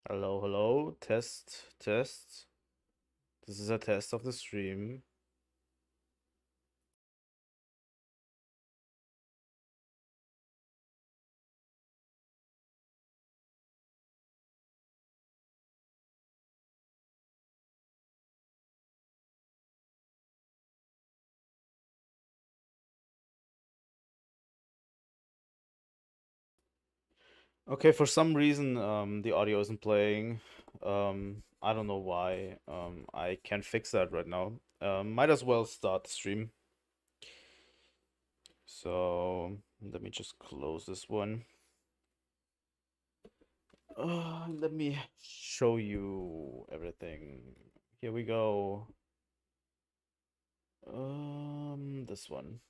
Hello, hello. Test, test. This is a test of the stream. Okay, for some reason, the audio isn't playing. I don't know why. I can't fix that right now. Might as well start the stream. So let me just close this one. Let me show you everything. Here we go. This one.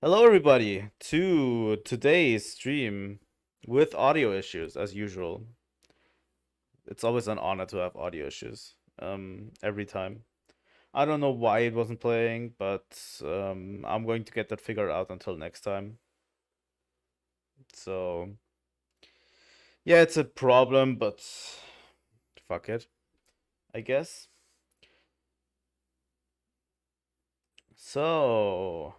Hello, everybody, to today's stream with audio issues as usual. It's always an honor to have audio issues. Every time. I don't know why it wasn't playing, but I'm going to get that figured out until next time. So yeah, it's a problem, but fuck it, I guess. So,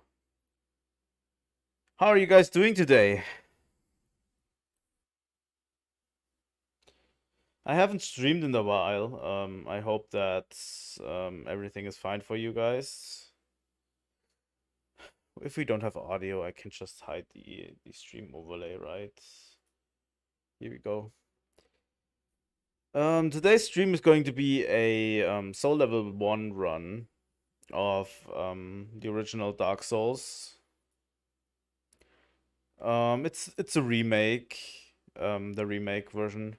how are you guys doing today? I haven't streamed in a while. I hope that everything is fine for you guys. If we don't have audio, I can just hide the stream overlay, right? Here we go. Today's stream is going to be a Soul Level 1 run of the original Dark Souls. It's a remake, the remake version.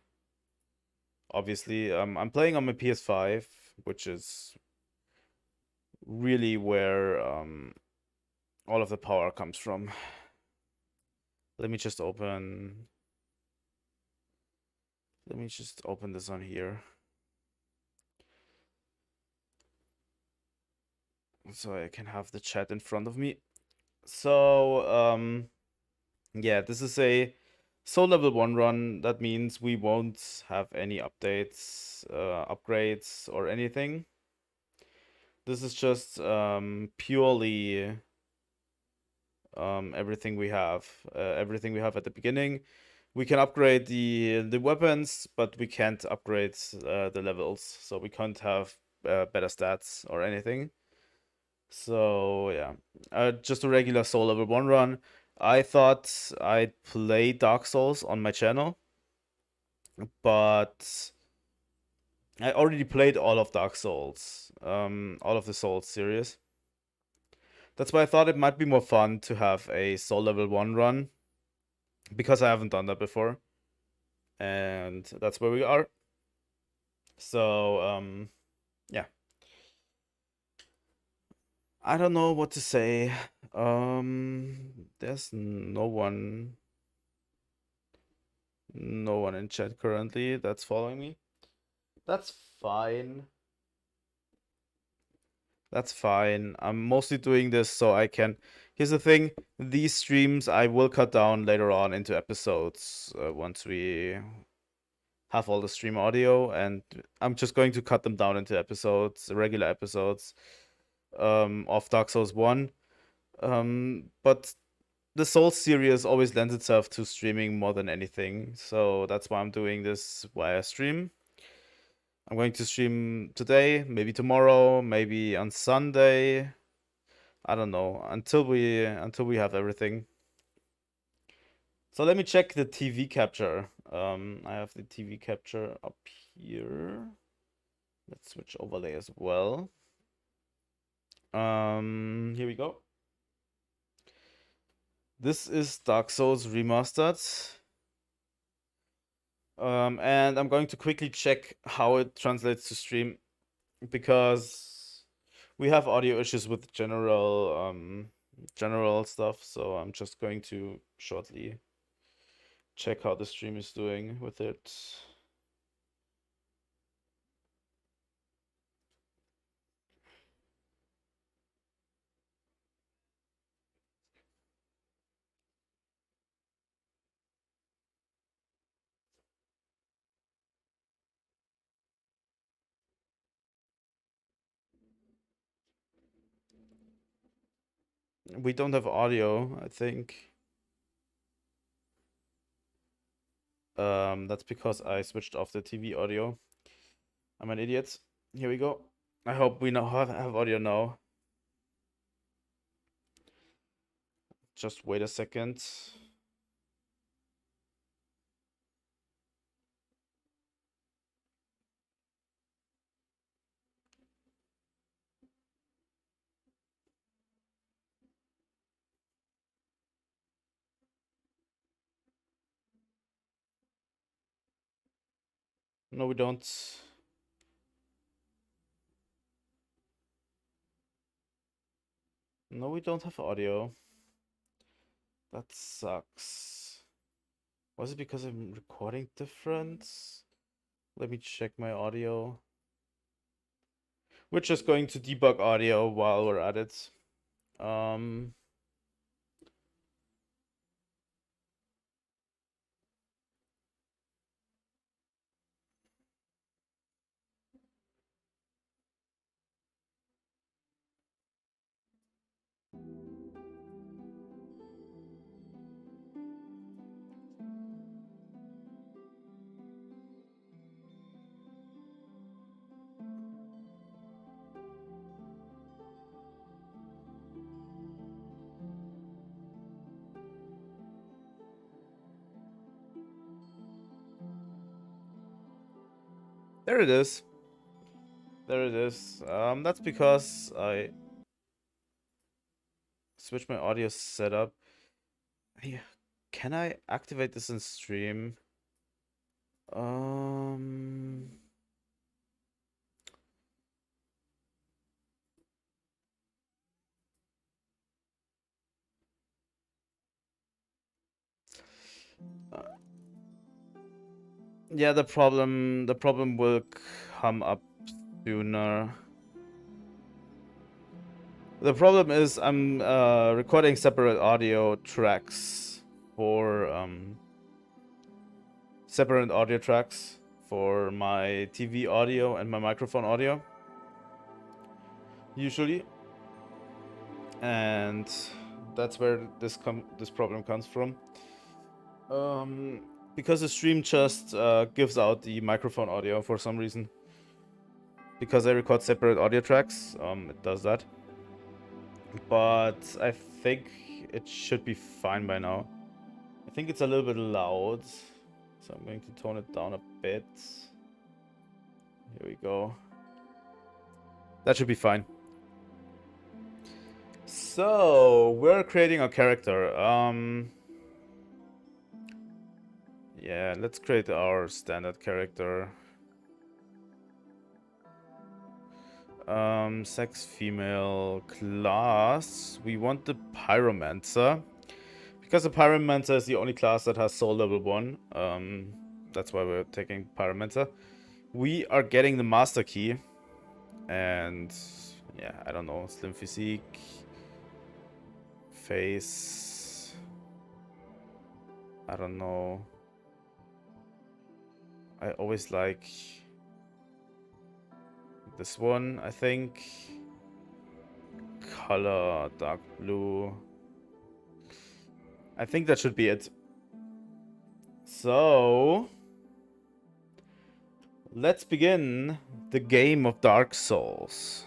Obviously, I'm playing on my PS5, which is really where all of the power comes from. Let me just open. Let me just open this on here. So I can have the chat in front of me. So, yeah, this is a Soul Level 1 run. That means we won't have any updates, upgrades, or anything. This is just purely everything we have. Everything we have at the beginning. We can upgrade the weapons, but we can't upgrade the levels. So we can't have better stats or anything. So yeah, just a regular Soul Level 1 run. I thought I'd play Dark Souls on my channel, but I already played all of Dark Souls, all of the Souls series. That's why I thought it might be more fun to have a Soul Level 1 run, because I haven't done that before. And that's where we are. So, yeah. I don't know what to say. There's no one in chat currently that's following me. That's fine. That's fine. I'm mostly doing this so I can. Here's the thing, these streams I will cut down later on into episodes once we have all the stream audio, and I'm just going to cut them down into episodes, regular episodes of Dark Souls 1. But the Souls series always lends itself to streaming more than anything, so that's why I'm doing this via stream. I'm going to stream today, maybe tomorrow, maybe on Sunday. I don't know, until we have everything. So let me check the TV capture. I have the TV capture up here. Let's switch overlay as well. Here we go. This is Dark Souls Remastered. And I'm going to quickly check how it translates to stream, because we have audio issues with general stuff, so I'm just going to shortly check how the stream is doing with it. We don't have audio, I think. That's because I switched off the TV audio. I'm an idiot. Here we go. I hope we now have audio now. Just wait a second. No, we don't. No, we don't have audio. That sucks. Was it because I'm recording different? Let me check my audio. We're just going to debug audio while we're at it. There it is. There it is. That's because I switched my audio setup. Hey, can I activate this in stream? Yeah, the problem will come up sooner. The problem is I'm recording separate audio tracks for my TV audio and my microphone audio usually, and that's where this problem comes from. Because the stream just gives out the microphone audio for some reason. Because I record separate audio tracks, it does that. But I think it should be fine by now. I think it's a little bit loud, so I'm going to tone it down a bit. Here we go. That should be fine. So, we're creating a character. Yeah, let's create our standard character. Sex female, class. We want the pyromancer. Because the pyromancer is the only class that has soul level 1. That's why we're taking pyromancer. We are getting the master key. And yeah, I don't know. Slim physique. Face. I don't know. I always like this one, I think. Color, dark blue. I think that should be it. So, let's begin the game of Dark Souls.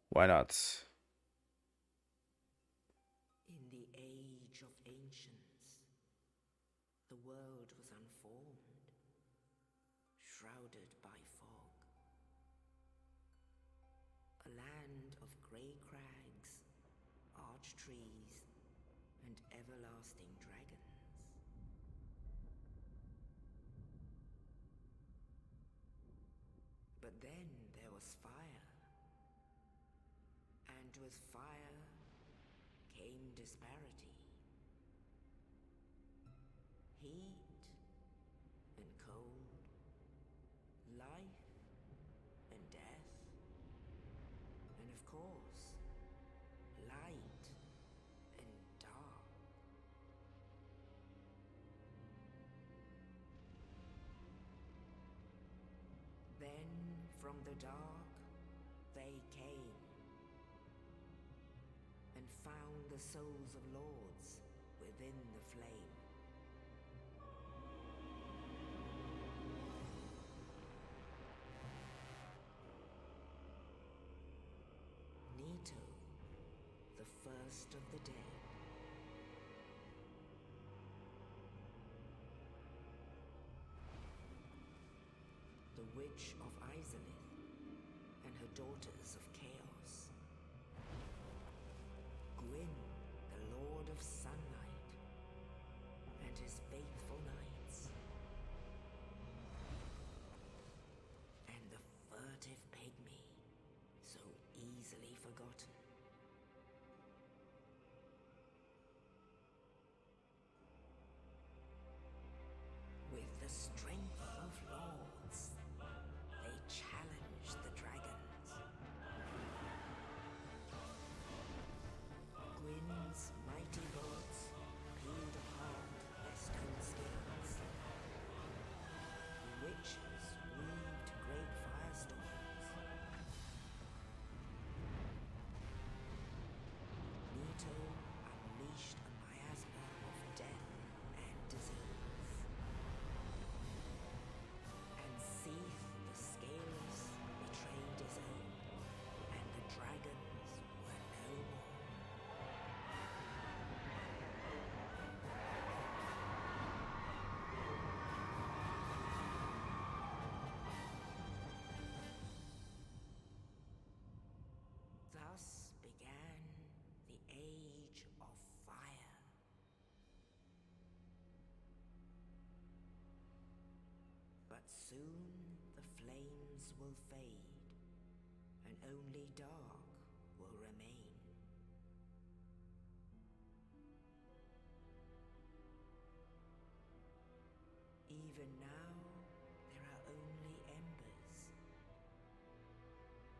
Why not? In the age of ancients, the world was unformed, shrouded by fog. A land of grey crags, arch trees, and everlasting dragons. But then there was fire, and with fire came disparity. Heat and cold, life and death, and of course, light and dark. Then from the dark they came, and the souls of lords within the flame. Nito, the first of the dead. The Witch of Izalith and her daughters of chaos. Gwyn, the Lord of Sunlight, and his faithful knights. And the furtive pygmy, so easily forgotten. With the strength of lords, they challenged the dragons. Gwyn's mighty lords peeled apart their stone spears. The witches weaved great firestorms. Nito unleashed a miasma of death and disease. And Seath the Scaleless betrayed his own, and the dragons were no more. Thus began the Age of Fire. But soon the flames will fade, and only dark will remain. Even now, there are only embers,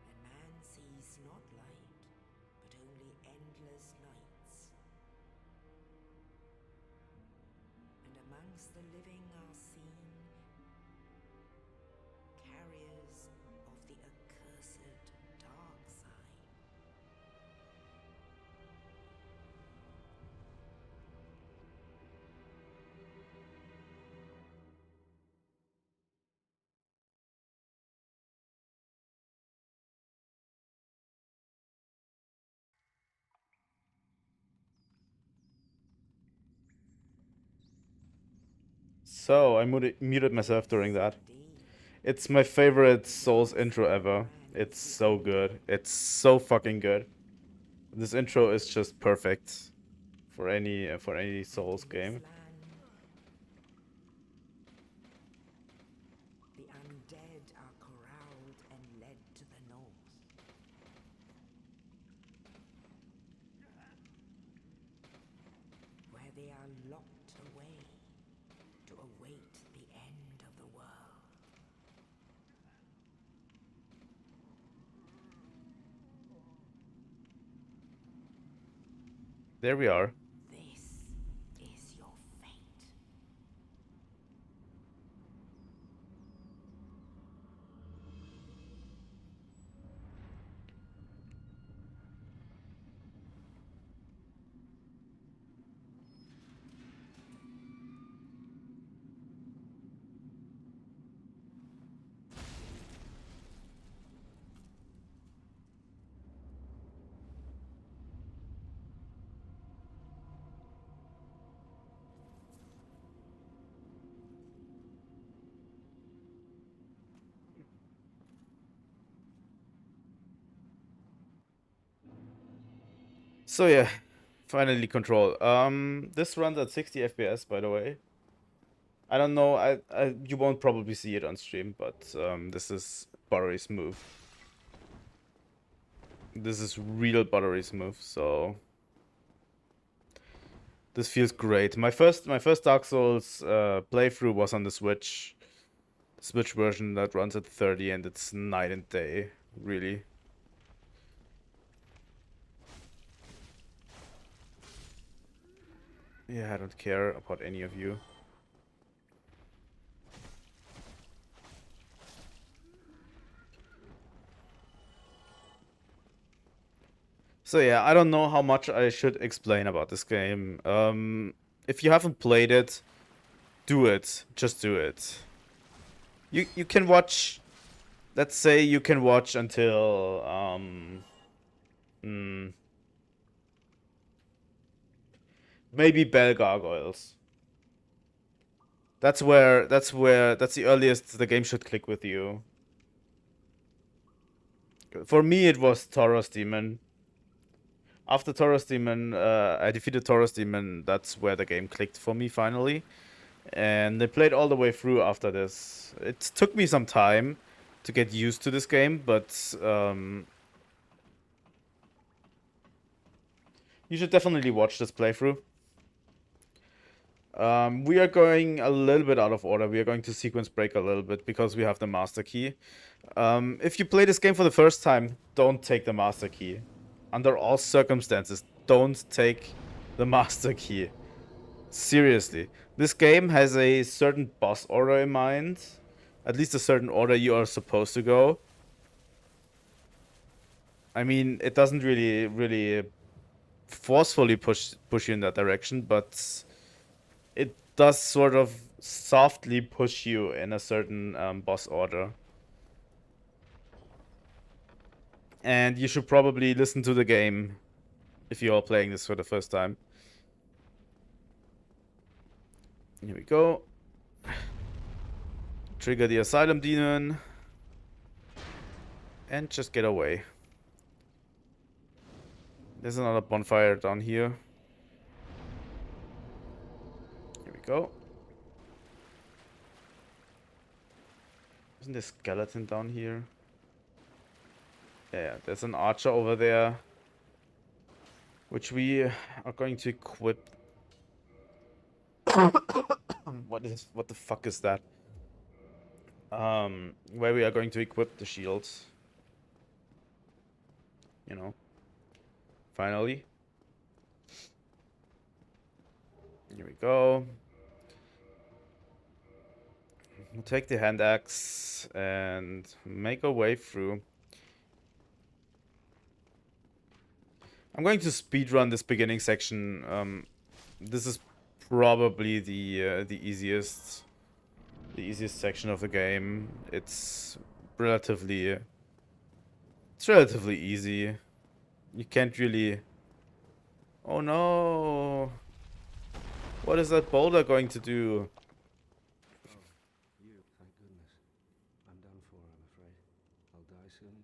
and man sees not light, but only endless nights. And amongst the living are seen carriers of the accursed dark side. So I muted myself during that. Indeed, It's my favorite Souls intro ever. It's so good. It's so fucking good. This intro is just perfect for any Souls in this game. land, the undead are corralled and led to the north. Where they are locked away to await the end of the world. There we are. This is your fate. So yeah, finally Control. This runs at 60 FPS, by the way. I don't know. You won't probably see it on stream, but this is buttery smooth. This is real buttery smooth. So this feels great. My first Dark Souls playthrough was on the Switch version that runs at 30, and it's night and day, really. Yeah, I don't care about any of you. So yeah, I don't know how much I should explain about this game. If you haven't played it, do it. Just do it. You can watch. Let's say you can watch until hmm, maybe Bell Gargoyles. That's the earliest the game should click with you. For me, it was Taurus Demon. After Taurus Demon, I defeated Taurus Demon. That's where the game clicked for me finally. And they played all the way through after this. It took me some time to get used to this game, but you should definitely watch this playthrough. We are going a little bit out of order. We are going to sequence break a little bit because we have the master key. If you play this game for the first time, don't take the master key. Under all circumstances, don't take the master key. Seriously. This game has a certain boss order in mind. At least a certain order you are supposed to go. I mean, it doesn't really forcefully push you in that direction, but it does sort of softly push you in a certain boss order. And you should probably listen to the game if you are playing this for the first time. Here we go. Trigger the Asylum Demon. And just get away. There's another bonfire down here. Here we go. Isn't there a skeleton down here? Yeah, there's an archer over there. Which we are going to equip. What the fuck is that? Where we are going to equip the shields. You know. Finally. Here we go. We'll take the hand axe and make our way through. I'm going to speedrun this beginning section. This is probably the easiest section of the game. It's relatively easy. You can't really. Oh no! What is that boulder going to do? You, thank goodness. I'm done for, I'm afraid. I'll die soon.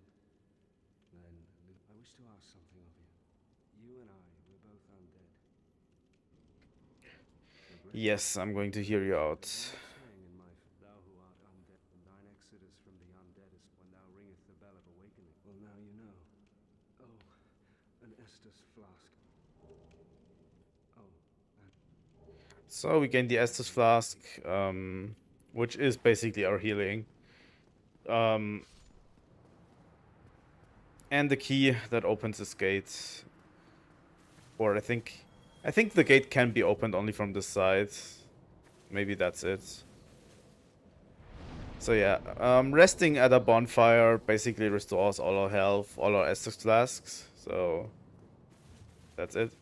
Then, I wish to ask something of you. You and I, we're both undead. Yes, I'm going to hear you out. Thou who art undead, from thine exodus from the undeadest, when thou ringest the bell of awakening. Well, now you know. Oh, an Estus flask. Oh, and So we gain the Estus Flask, which is basically our healing. And the key that opens this gate. Or I think the gate can be opened only from this side. Maybe that's it. So yeah, resting at a bonfire basically restores all our health, all our Estus Flasks. So that's it.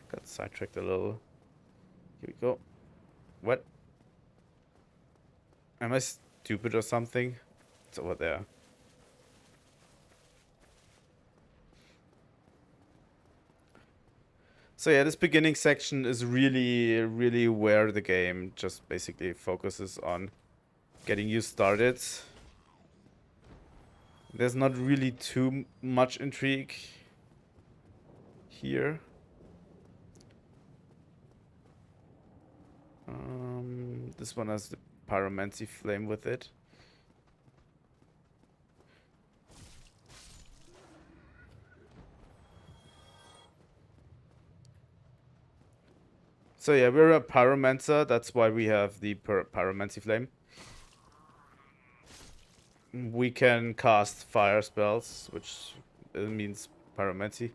Got sidetracked a little. Here we go. What? Am I stupid or something? It's over there. So yeah, this beginning section is really where the game just basically focuses on getting you started. There's not really too much intrigue here. This one has the pyromancy flame with it. So yeah, we're a pyromancer. That's why we have the pyromancy flame. We can cast fire spells, which means pyromancy.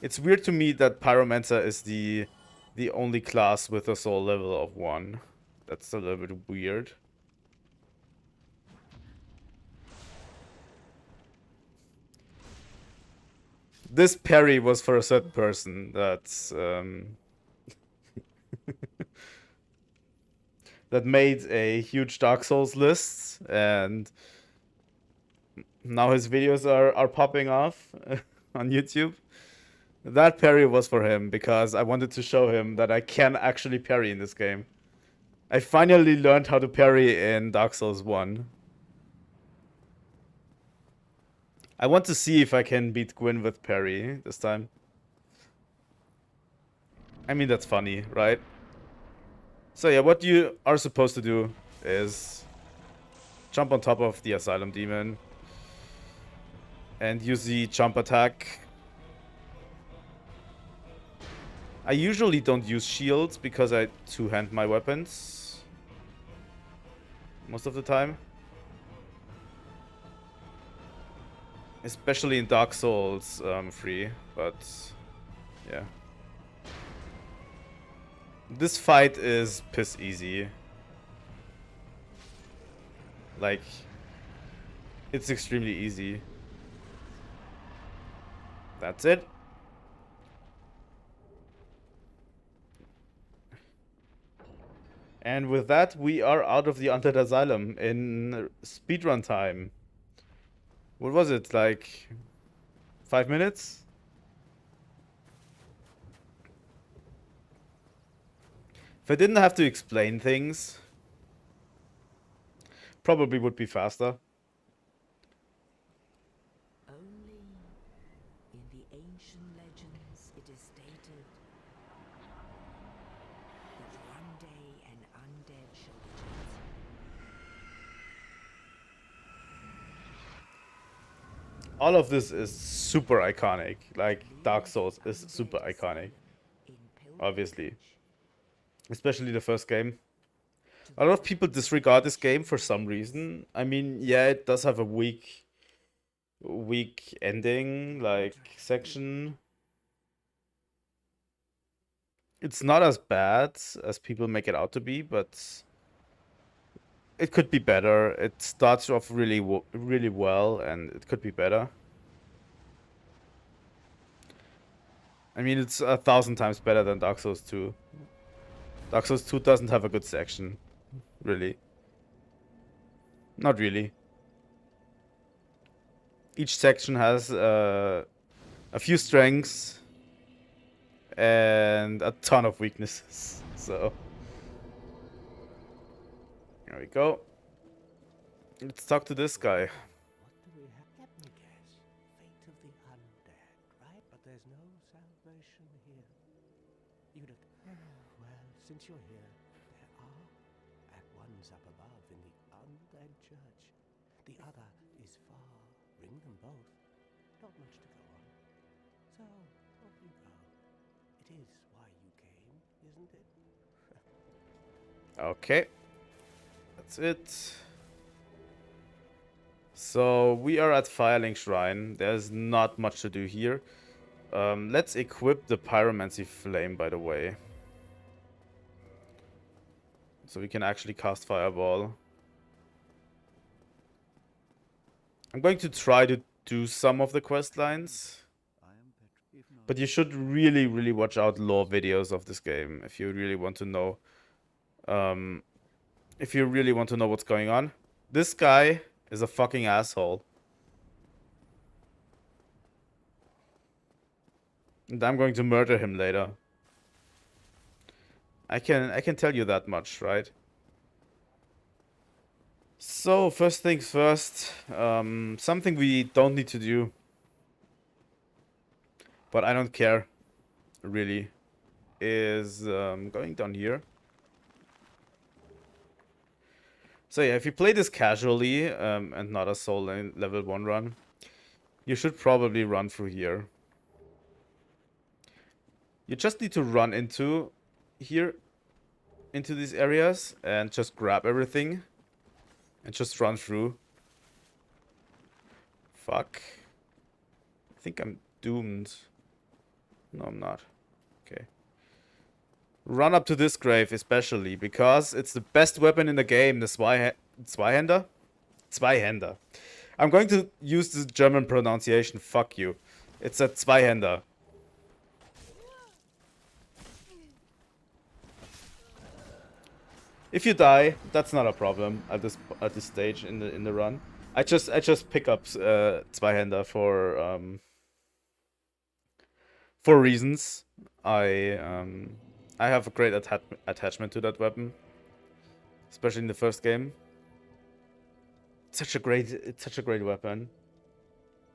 It's weird to me that pyromancer is the only class with a soul level of 1. That's a little bit weird. This parry was for a certain person. That's that made a huge Dark Souls list, and now his videos are popping off on YouTube. That parry was for him because I wanted to show him that I can actually parry in this game. I finally learned how to parry in Dark Souls 1. I want to see if I can beat Gwyn with parry this time. I mean, that's funny, right? So yeah, what you are supposed to do is jump on top of the Asylum Demon and use the jump attack. I usually don't use shields because I two-hand my weapons most of the time. Especially in Dark Souls 3, but yeah. This fight is piss easy. Like, it's extremely easy. That's it. And with that, we are out of the Undead Asylum in speedrun time. What was it, like 5 minutes? If I didn't have to explain things, probably would be faster. Only in the ancient legends it is stated that one day an undead shall return. All of this is super iconic. Like, Dark Souls is super iconic, In obviously. pilgrimage Especially the first game. A lot of people disregard this game for some reason. I mean, yeah, it does have a weak ending, like, section. It's not as bad as people make it out to be, but it could be better. It starts off really well, and it could be better. I mean, it's 1,000 times better than Dark Souls 2. Dark Souls 2 doesn't have a good section, really. Not really. Each section has a few strengths and a ton of weaknesses. So there we go. Let's talk to this guy. What do we have? Let me guess. Fate of the undead, right? But there's no salvation here. You'd have... Well, since you're here, there are. And one's up above in the undead church. The other is far. Ring them both. Not much to go on. So, off you go. It is why you came, isn't it? Okay. That's it. So we are at Firelink Shrine. There's not much to do here. Let's equip the Pyromancy Flame, by the way. So we can actually cast Fireball. I'm going to try to do some of the quest lines. But you should really watch out lore videos of this game if you really want to know. If you really want to know what's going on. This guy is a fucking asshole. And I'm going to murder him later. I can tell you that much, right? So, first things first, something we don't need to do. But I don't care, really, is going down here. So yeah, if you play this casually, and not a soul level 1 run, you should probably run through here. You just need to run into here, into these areas, and just grab everything. And just run through. Fuck. I think I'm doomed. No, I'm not. Okay. Run up to this grave especially, because it's the best weapon in the game, the Zweihander? Zweihander. I'm going to use the German pronunciation, fuck you. It's a Zweihander. If you die, that's not a problem at this stage in the run. I just pick up Zweihander for reasons. I have a great attachment to that weapon, especially in the first game. It's such a great weapon.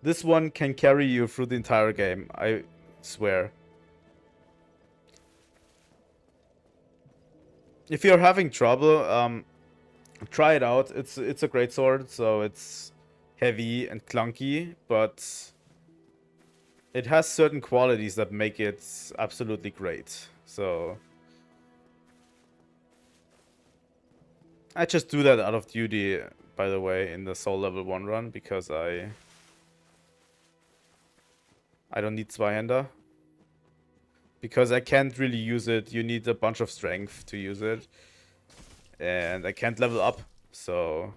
This one can carry you through the entire game, I swear. If you're having trouble, try it out. It's a great sword, so it's heavy and clunky, but it has certain qualities that make it absolutely great. So I just do that out of duty, by the way, in the Soul Level 1 run, because I don't need Zweihander. Because I can't really use it. You need a bunch of strength to use it. And I can't level up, so...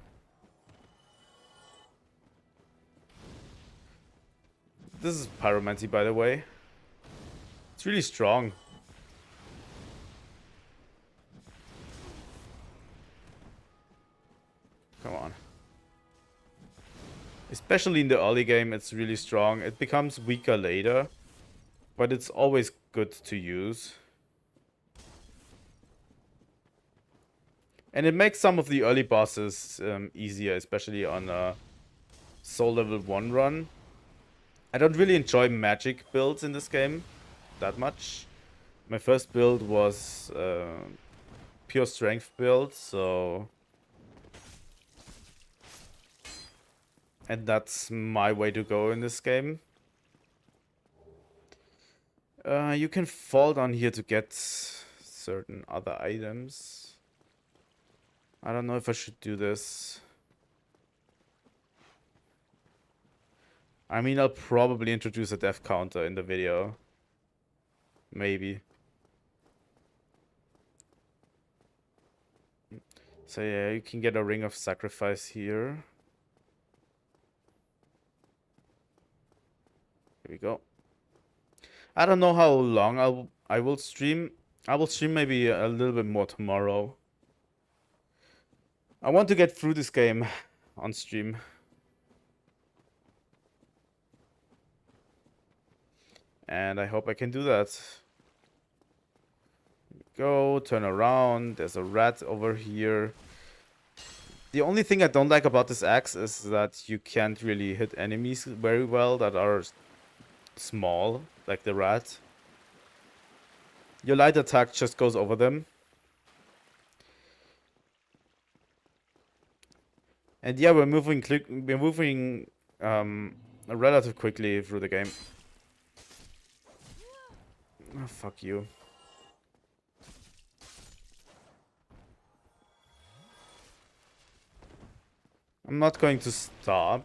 This is Pyromancy, by the way. It's really strong. Come on. Especially in the early game, it's really strong. It becomes weaker later, but it's always good to use. And it makes some of the early bosses easier, especially on a Soul Level 1 run. I don't really enjoy magic builds in this game that much. My first build was pure strength build, so... And that's my way to go in this game. You can fall down here to get certain other items. I don't know if I should do this. I mean, I'll probably introduce a death counter in the video. Maybe. So yeah, you can get a Ring of Sacrifice here. Here we go. I don't know how long I will stream. I will stream maybe a little bit more tomorrow. I want to get through this game on stream. And I hope I can do that. Go, turn around. There's a rat over here. The only thing I don't like about this axe is that you can't really hit enemies very well that are small, like the rat. Your light attack just goes over them. And yeah, we're moving relatively quickly through the game. Oh, fuck you. I'm not going to stop.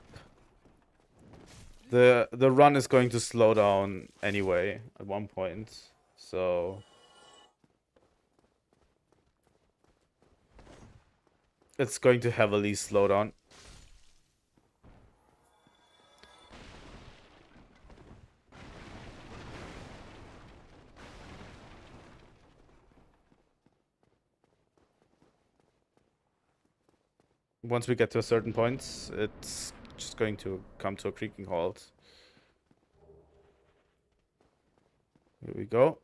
The run is going to slow down anyway at one point. So it's going to heavily slow down. Once we get to a certain point, it's just going to come to a creaking halt. Here we go.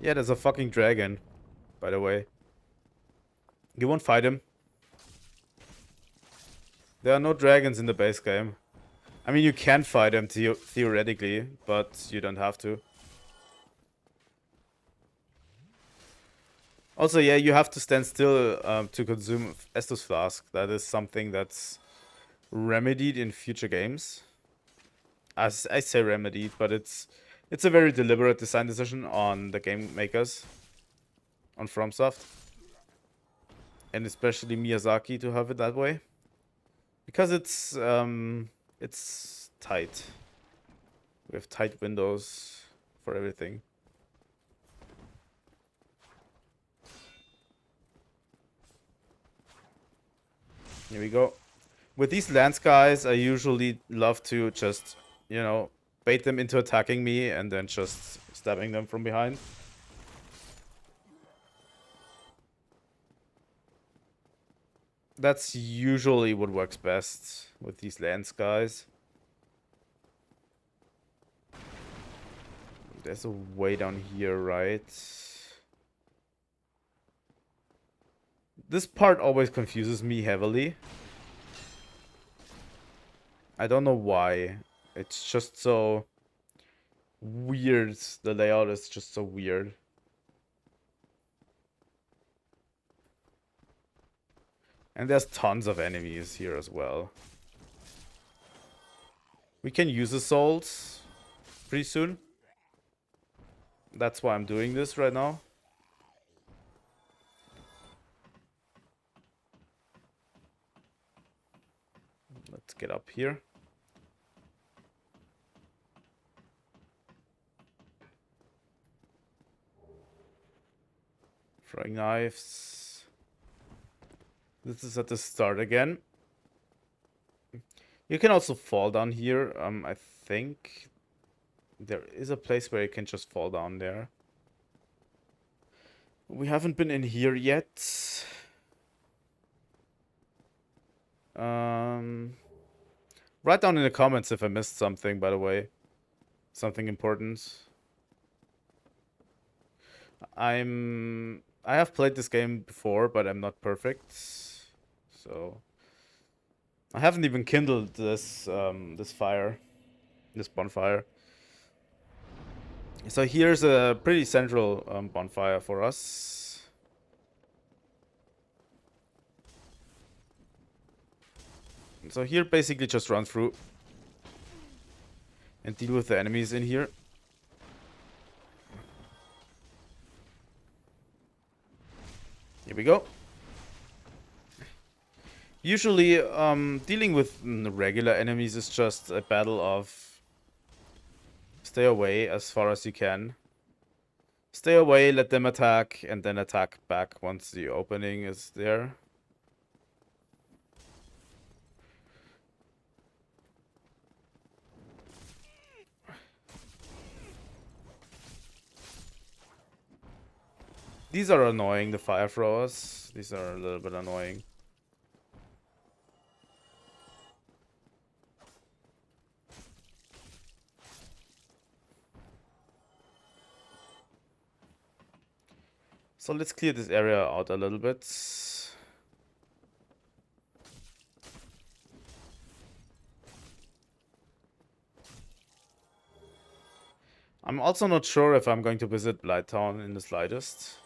Yeah, there's a fucking dragon, by the way. You won't fight him. There are no dragons in the base game. I mean, you can fight them theoretically, but you don't have to. Also, yeah, you have to stand still to consume Estus Flask. That is something that's remedied in future games. As I say remedied, but it's a very deliberate design decision on the game makers, on FromSoft, and especially Miyazaki to have it that way, because it's tight. We have tight windows for everything. Here we go. With these lance guys, I usually love to just, you know, bait them into attacking me and then just stabbing them from behind. That's usually what works best with these lance guys. There's a way down here, right? This part always confuses me heavily. I don't know why. It's just so weird. The layout is just so weird. And there's tons of enemies here as well. We can use assaults pretty soon. That's why I'm doing this right now. Let's get up here. Throwing knives. This is at the start again. You can also fall down here. I think there is a place where you can just fall down there. We haven't been in here yet. Write down in the comments if I missed something, by the way. Something important. I have played this game before, but I'm not perfect. So I haven't even kindled this this bonfire. So here's a pretty central bonfire for us. So here basically just run through and deal with the enemies in here. Here we go. Usually, dealing with regular enemies is just a battle of stay away as far as you can. Stay away, let them attack, and then attack back once the opening is there. These are annoying, the fire throwers. These are a little bit annoying. So let's clear this area out a little bit. I'm also not sure if I'm going to visit Blighttown in the slightest.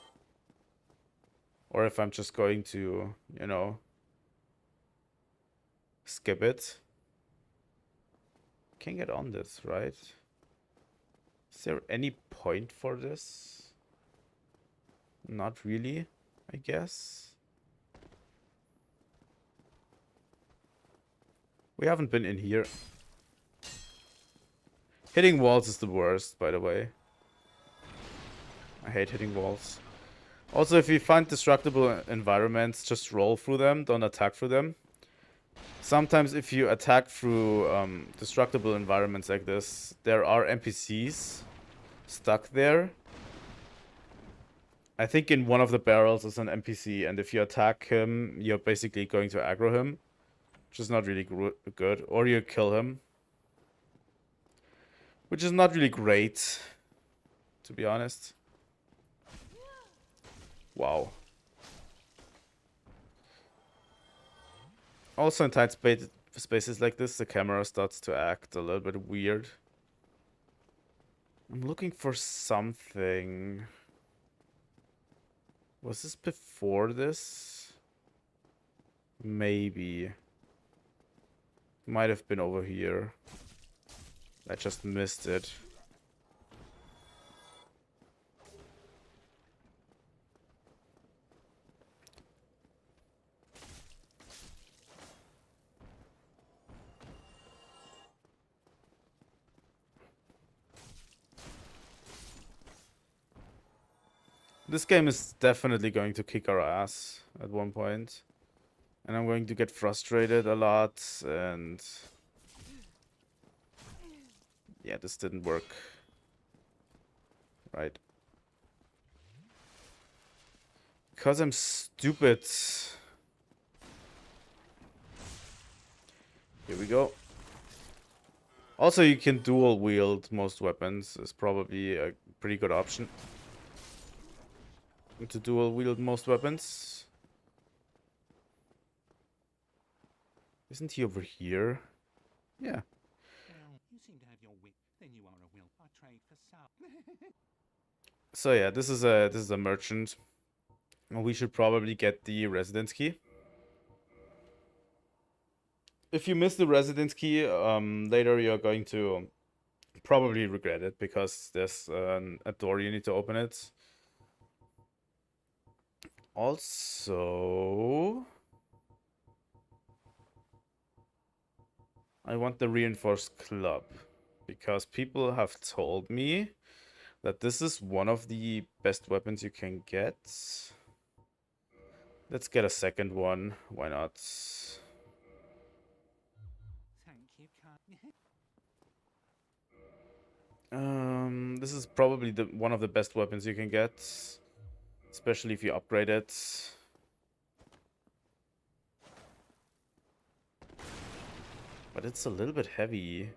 Or if I'm just going to, you know, skip it. Can't get on this, right? Is there any point for this? Not really, I guess. We haven't been in here. Hitting walls is the worst, by the way. I hate hitting walls. Also, if you find destructible environments, just roll through them, don't attack through them. Sometimes if you attack through destructible environments like this, there are NPCs stuck there. I think in one of the barrels is an NPC, and if you attack him, you're basically going to aggro him, which is not really good. Or you kill him, which is not really great, to be honest. Wow. Also in tight spaces like this, the camera starts to act a little bit weird. I'm looking for something. Was this before this? Maybe. Might have been over here. I just missed it. This game is definitely going to kick our ass at one point. And I'm going to get frustrated a lot, and yeah, this didn't work. Right. Because I'm stupid. Here we go. Also, you can dual wield most weapons. Is probably a pretty good option. To dual wield most weapons. Isn't he over here? Yeah. Well, you seem to have your wit. Then you are a will. I trade for some. So yeah, this is a merchant. We should probably get the residence key. If you miss the residence key, later you're going to probably regret it because there's a door you need to open it. Also, I want the reinforced club because people have told me that this is one of the best weapons you can get. Let's get a second one. Why not? Thank you, This is probably one of the best weapons you can get, especially if you upgrade it. But it's a little bit heavy.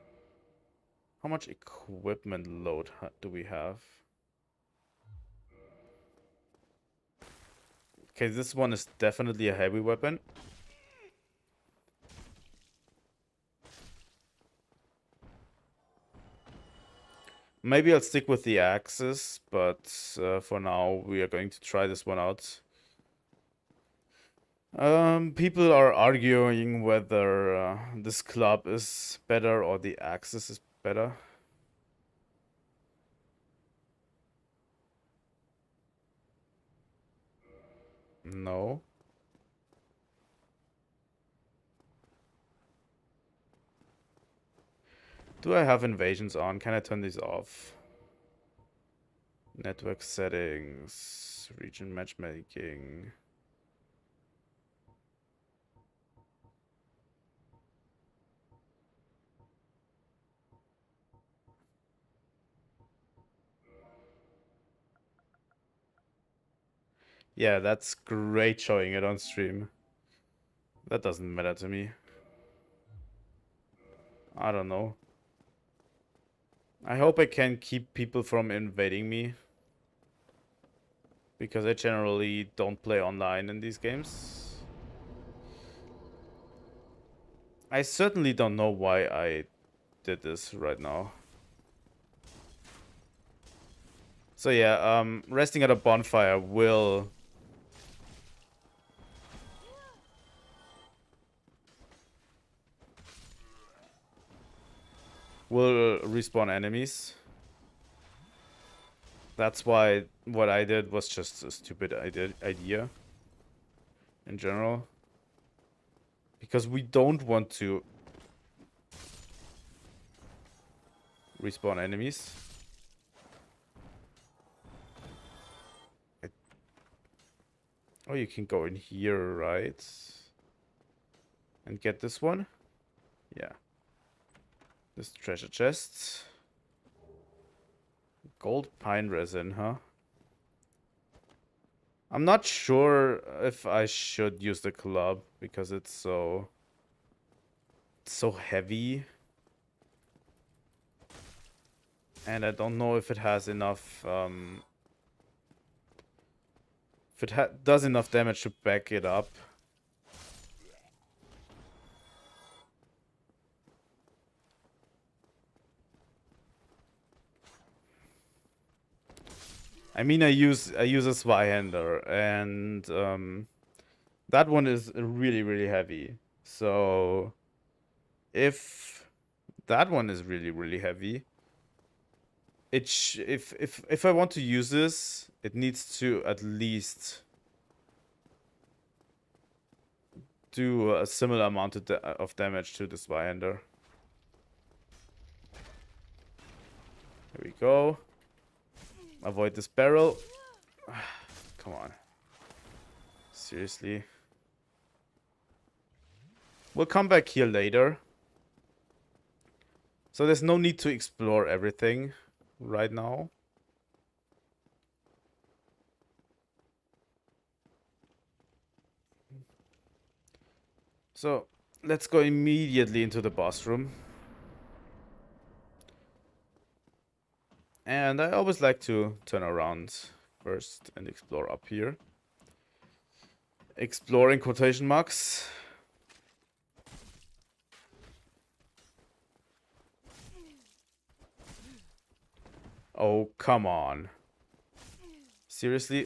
How much equipment load do we have? Okay, this one is definitely a heavy weapon. Maybe I'll stick with the axes, but for now we are going to try this one out. People are arguing whether this club is better or the axis is better. No. Do I have invasions on? Can I turn these off? Network settings, region matchmaking. Yeah, that's great showing it on stream. That doesn't matter to me. I don't know. I hope I can keep people from invading me. Because I generally don't play online in these games. I certainly don't know why I did this right now. So yeah, resting at a bonfire will respawn enemies. That's why what I did was just a stupid idea in general. Because we don't want to respawn enemies. Oh, you can go in here, right? And get this one? Yeah. This treasure chest. Gold pine resin, huh? I'm not sure if I should use the club because it's so heavy. And I don't know if it has enough if it does enough damage to back it up. I mean, I use a Zweihander, and that one is really heavy. So if that one is really heavy, if I want to use this, it needs to at least do a similar amount of damage to the Zweihander. Here we go. Avoid this barrel. Come on. Seriously. We'll come back here later. So there's no need to explore everything right now. So let's go immediately into the boss room. And I always like to turn around first and explore up here. Explore in quotation marks. Oh, come on. Seriously?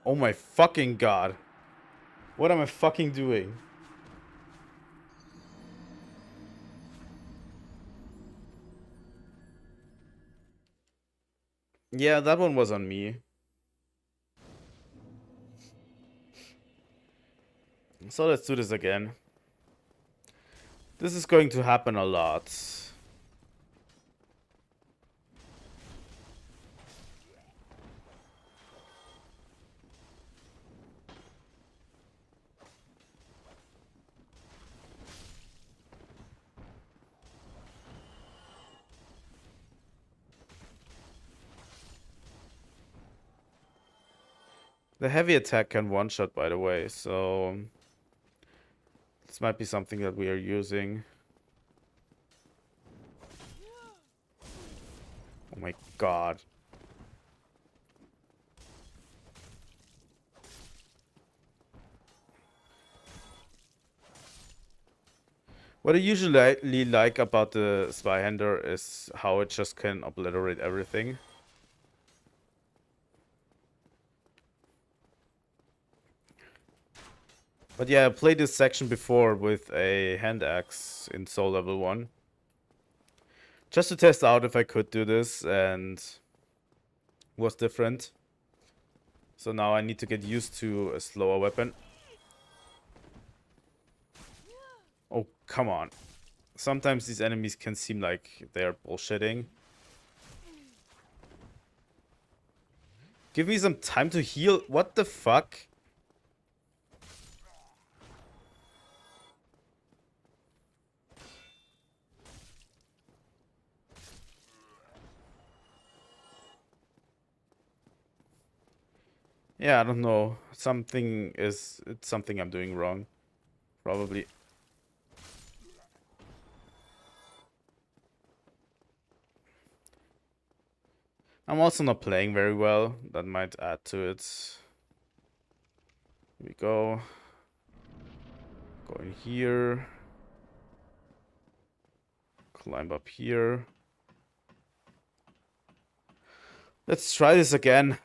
Oh my fucking god. What am I fucking doing? Yeah, that one was on me. So let's do this again. This is going to happen a lot. The heavy attack can one-shot, by the way, so this might be something that we are using. Oh my god. What I usually like about the Zweihander is how it just can obliterate everything. But yeah, I played this section before with a hand axe in Soul Level 1. Just to test out if I could do this, and was different. So now I need to get used to a slower weapon. Oh, come on. Sometimes these enemies can seem like they're bullshitting. Give me some time to heal. What the fuck? Yeah, I don't know. It's something I'm doing wrong. Probably. I'm also not playing very well. That might add to it. Here we go. Go in here. Climb up here. Let's try this again.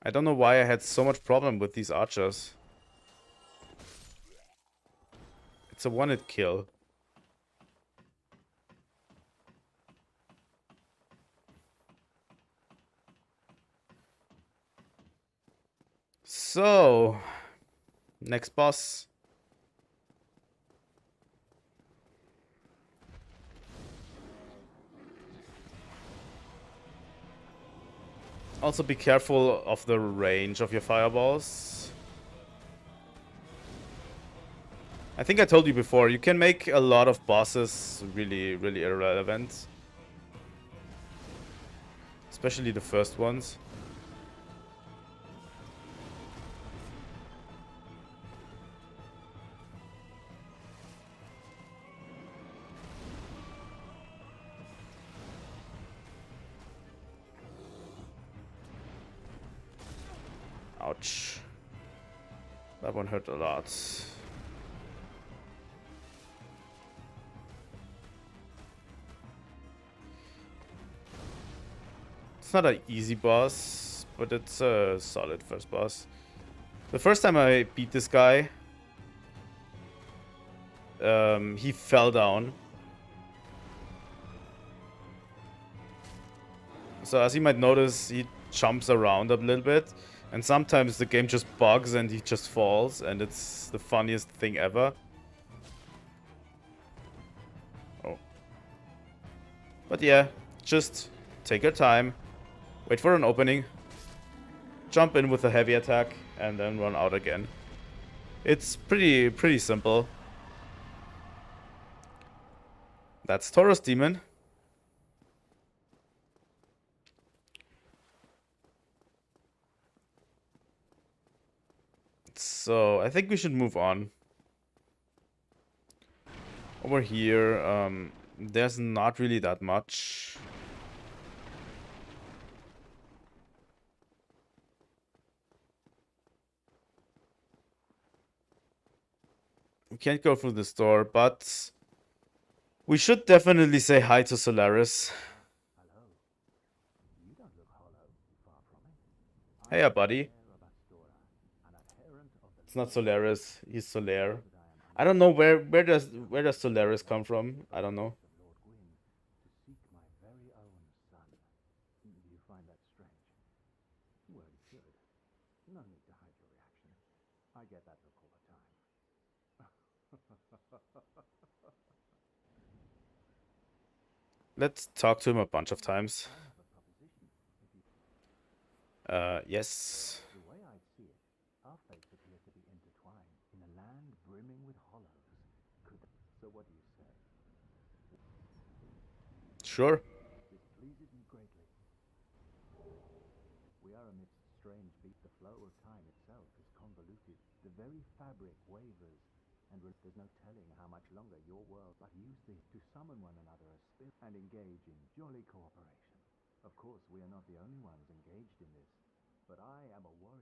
I don't know why I had so much problem with these archers. It's a one-hit kill. So, next boss. Also be careful of the range of your fireballs. I think I told you before, you can make a lot of bosses really, really irrelevant. Especially the first ones. Ouch. That one hurt a lot. It's not an easy boss, but it's a solid first boss. The first time I beat this guy, he fell down. So as you might notice, he jumps around a little bit. And sometimes the game just bugs and he just falls. And it's the funniest thing ever. Oh. But yeah, just take your time. Wait for an opening. Jump in with a heavy attack. And then run out again. It's pretty simple. That's Taurus Demon. So I think we should move on. Over here, there's not really that much. We can't go through this door, but we should definitely say hi to Solaris. Hey, buddy. It's not Solaris. He's Solaire. I don't know where does Solaris come from? I don't know. Let's talk to him a bunch of times. Yes. Sure.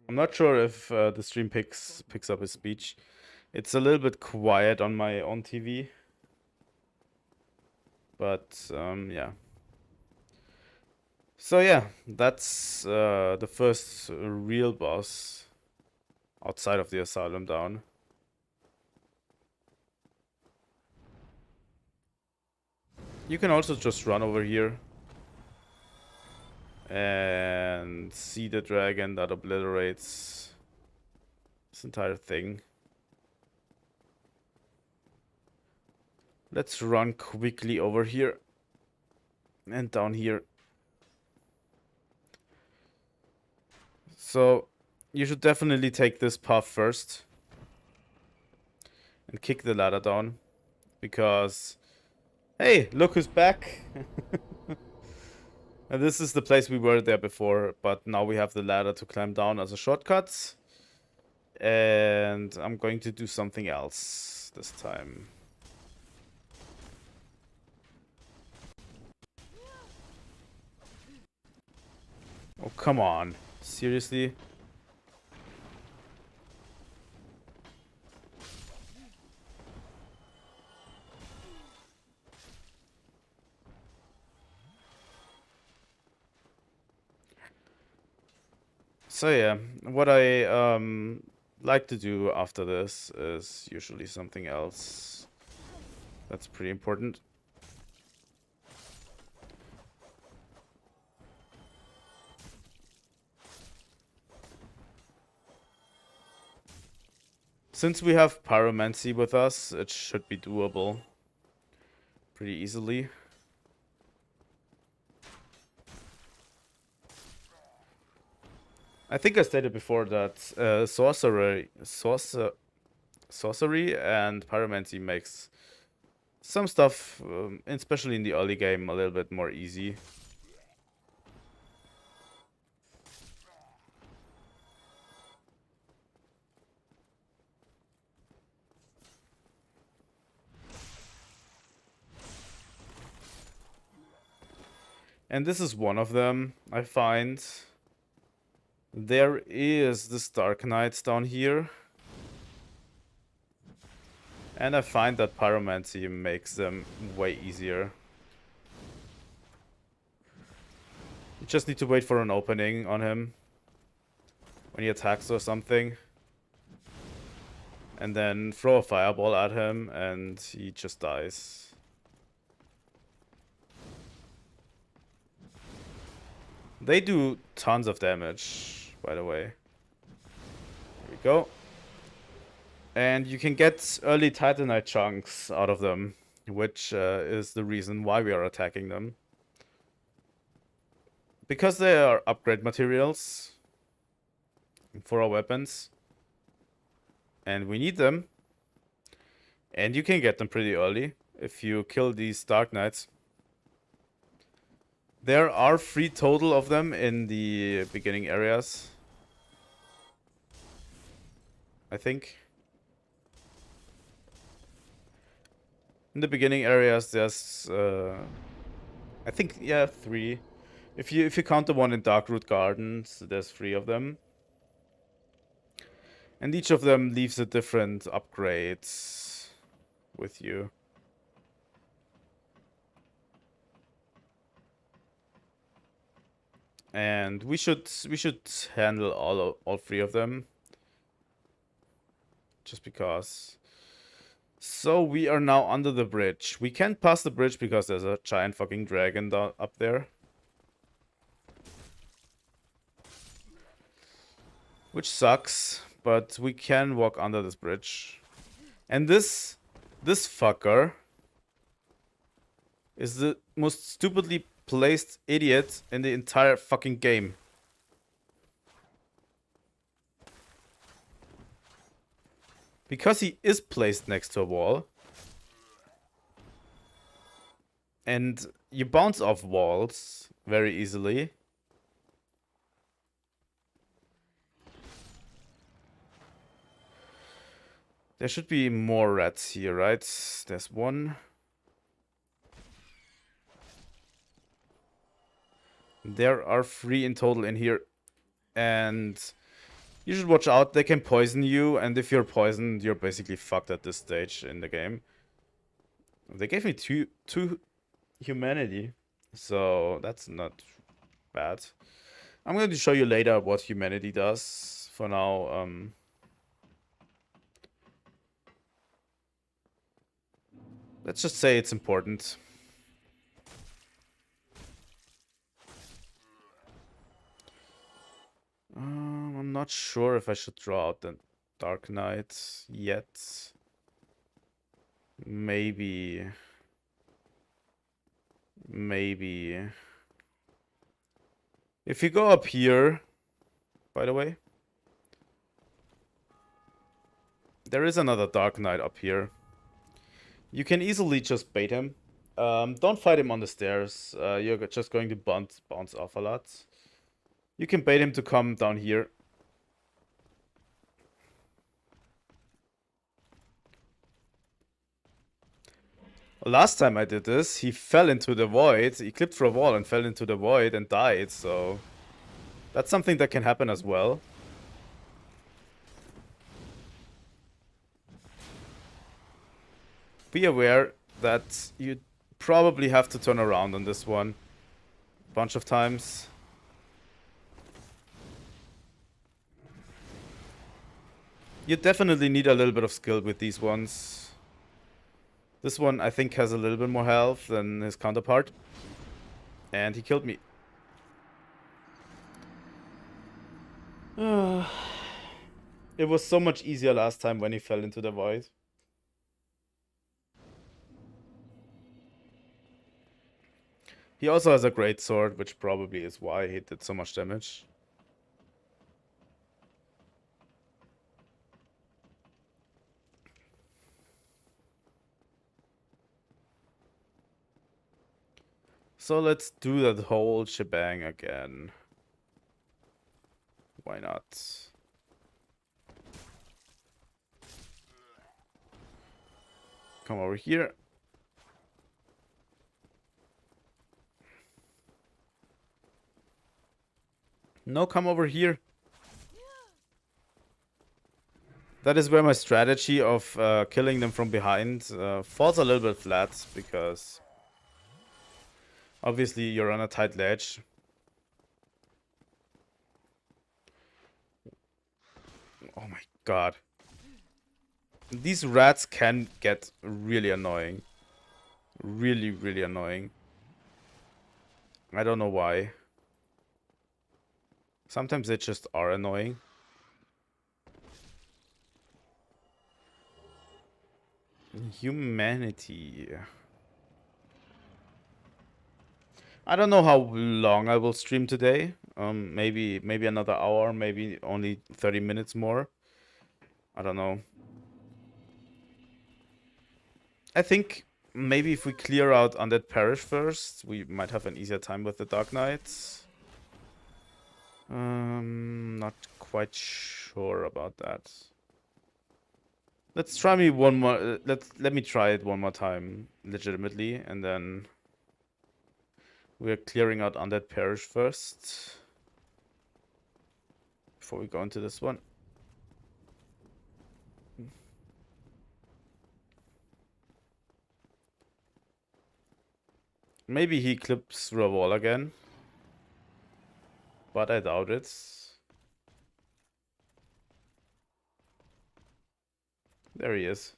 I'm not sure if the stream picks up his speech. It's a little bit quiet on my own TV. But yeah. So yeah, that's the first real boss outside of the asylum down. You can also just run over here and see the dragon that obliterates this entire thing. Let's run quickly over here and down here. So you should definitely take this path first and kick the ladder down, because hey, look who's back. And this is the place we were there before, but now we have the ladder to climb down as a shortcut. And I'm going to do something else this time. Oh, come on. Seriously? So yeah, what I like to do after this is usually something else that's pretty important. Since we have Pyromancy with us, it should be doable pretty easily. I think I stated before that sorcery and Pyromancy makes some stuff, especially in the early game, a little bit more easy. And this is one of them, I find. There is this Dark Knights down here. And I find that Pyromancy makes them way easier. You just need to wait for an opening on him when he attacks or something. And then throw a fireball at him and he just dies. They do tons of damage, by the way. Here we go. And you can get early Titanite chunks out of them, which is the reason why we are attacking them. Because they are upgrade materials for our weapons. And we need them. And you can get them pretty early if you kill these Dark Knights. There are 3 total of them in the beginning areas, I think. In the beginning areas, there's, I think, yeah, 3. If you count the one in Darkroot Gardens, there's 3 of them. And each of them leaves a different upgrades with you. And we should handle all 3 of them. Just because. So we are now under the bridge. We can't pass the bridge because there's a giant fucking dragon up there. Which sucks, but we can walk under this bridge. And this fucker is the most stupidly placed idiot in the entire fucking game. Because he is placed next to a wall. And you bounce off walls very easily. There should be more rats here, right? There's one. There are 3 in total in here. And you should watch out. They can poison you. And if you're poisoned, you're basically fucked at this stage in the game. They gave me two humanity. So that's not bad. I'm going to show you later what humanity does. For now, let's just say it's important. I'm not sure if I should draw out the Dark Knight yet. Maybe. If you go up here, by the way, there is another Dark Knight up here. You can easily just bait him. Don't fight him on the stairs. You're just going to bounce off a lot. You can bait him to come down here. Last time I did this, he fell into the void. He clipped through a wall and fell into the void and died, so that's something that can happen as well. Be aware that you probably have to turn around on this one a bunch of times. You definitely need a little bit of skill with these ones. This one, I think, has a little bit more health than his counterpart. And he killed me. It was so much easier last time when he fell into the void. He also has a great sword, which probably is why he did so much damage. So let's do that whole shebang again. Why not? Come over here. No, come over here. That is where my strategy of killing them from behind falls a little bit flat, because obviously you're on a tight ledge. Oh my god. These rats can get really annoying. Really, really annoying. I don't know why. Sometimes they just are annoying. Humanity. I don't know how long I will stream today. Maybe another hour, maybe only 30 minutes more. I don't know. I think maybe if we clear out Undead Parish first, we might have an easier time with the Dark Knights. Not quite sure about that. Let's try me one more. Let me try it one more time, legitimately, and then we're clearing out Undead Parish first before we go into this one. Maybe he clips through a wall again, but I doubt it. There he is.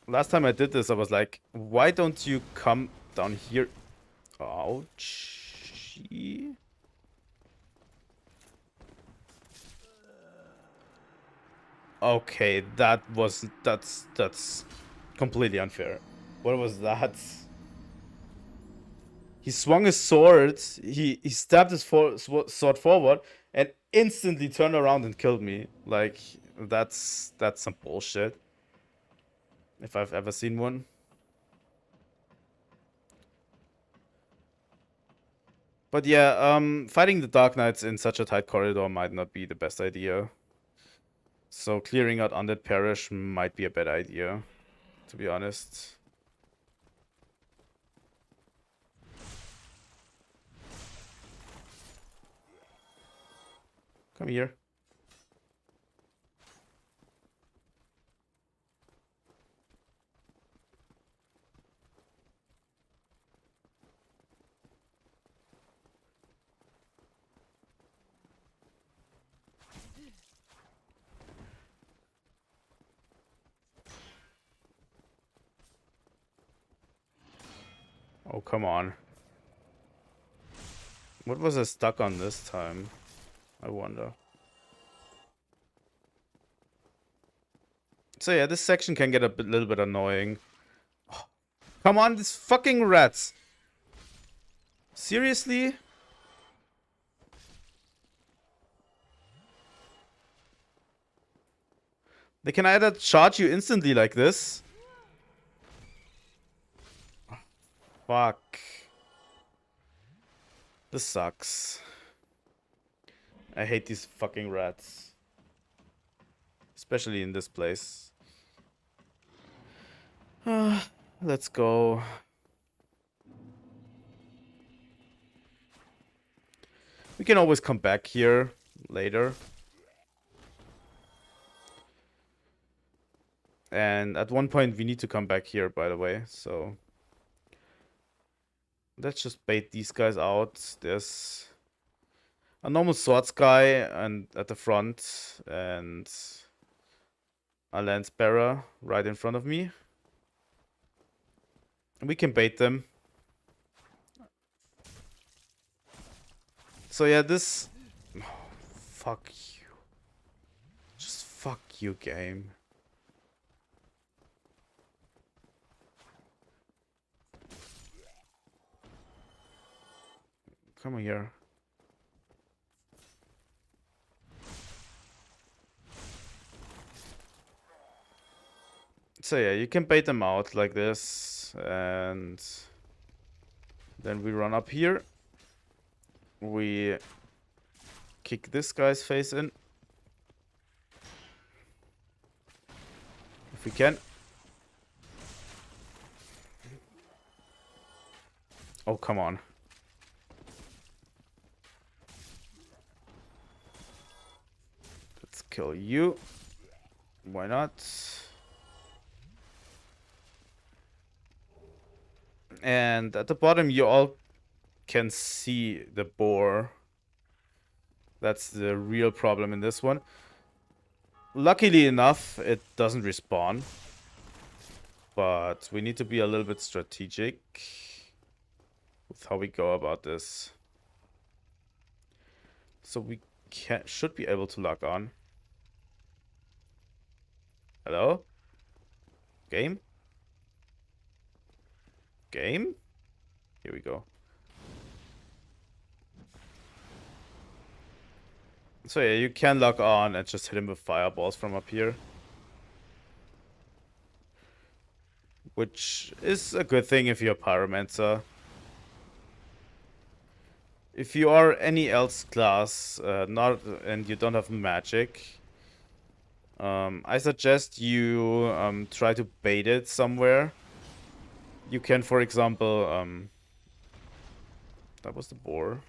Last time I did this, I was like, why don't you come down here? Ouch. Okay, that's completely unfair. What was that? He swung his sword, he stabbed his sword forward, and instantly turned around and killed me. Like, that's some bullshit. If I've ever seen one. But yeah, fighting the Dark Knights in such a tight corridor might not be the best idea. So clearing out Undead Parish might be a bad idea, to be honest. Come here. Oh, come on. What was I stuck on this time? I wonder. So yeah, this section can get a little bit annoying. Oh, come on, these fucking rats. Seriously? They can either charge you instantly like this. Fuck. This sucks. I hate these fucking rats. Especially in this place. Let's go. We can always come back here later. And at one point we need to come back here, by the way, so let's just bait these guys out. There's a normal swords guy and at the front, and a lance bearer right in front of me. And we can bait them. So yeah, this... Oh, fuck you. Just fuck you, game. Come here. So yeah, you can bait them out like this, and then we run up here. We kick this guy's face in. If we can. Oh, come on. Let's kill you. Why not? And at the bottom, you all can see the boar. That's the real problem in this one. Luckily enough, it doesn't respawn. But we need to be a little bit strategic with how we go about this. So we should be able to log on. Hello? Game? Game? Here we go. So yeah, you can lock on and just hit him with fireballs from up here. Which is a good thing if you're a pyromancer. If you are any else class, and you don't have magic, I suggest you try to bait it somewhere. You can, for example, that was the boar.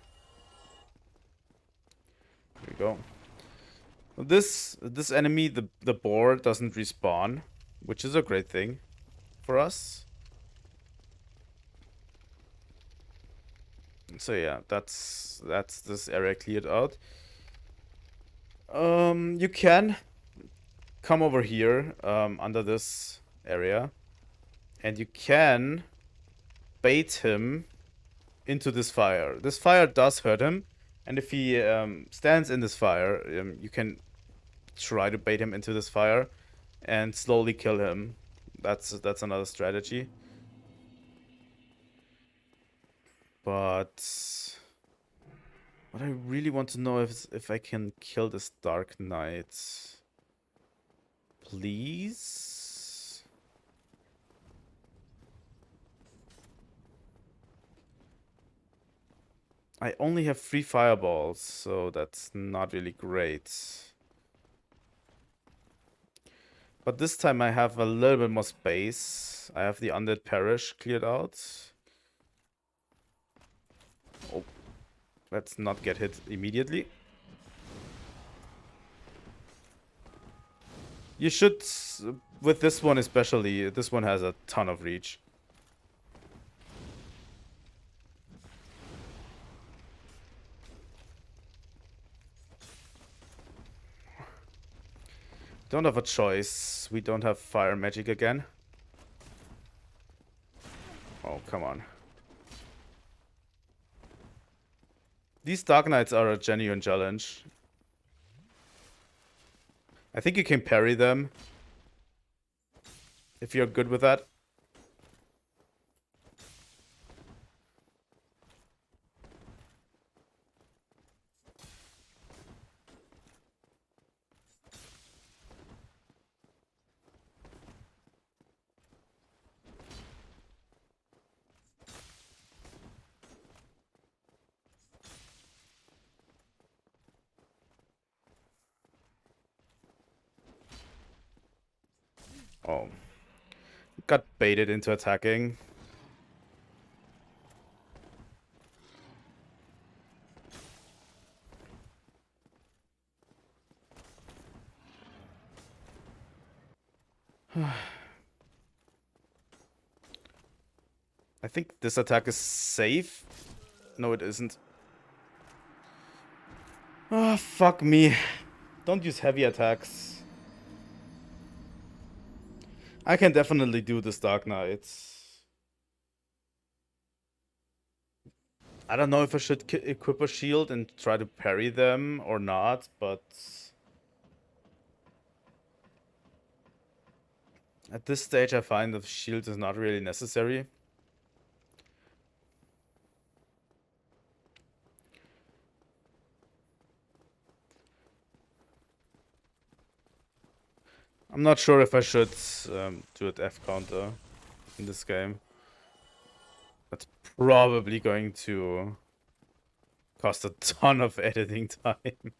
There we go. This enemy, the boar, doesn't respawn, which is a great thing for us. So yeah, that's this area cleared out. You can come over here, under this area, and you can bait him into this fire. This fire does hurt him, and if he stands in this fire, you can try to bait him into this fire and slowly kill him. That's another strategy. But what I really want to know is if I can kill this Dark Knight. Please? I only have 3 fireballs, so that's not really great. But this time I have a little bit more space. I have the Undead Parish cleared out. Oh, let's not get hit immediately. You should, with this one especially, this one has a ton of reach. Don't have a choice. We don't have fire magic again. Oh, come on. These Dark Knights are a genuine challenge. I think you can parry them if you're good with that. Oh. Got baited into attacking. I think this attack is safe. No, it isn't. Ah, fuck me. Don't use heavy attacks. I can definitely do this Dark Knight. I don't know if I should equip a shield and try to parry them or not, but at this stage I find the shield is not really necessary. I'm not sure if I should do an F counter in this game. That's probably going to cost a ton of editing time.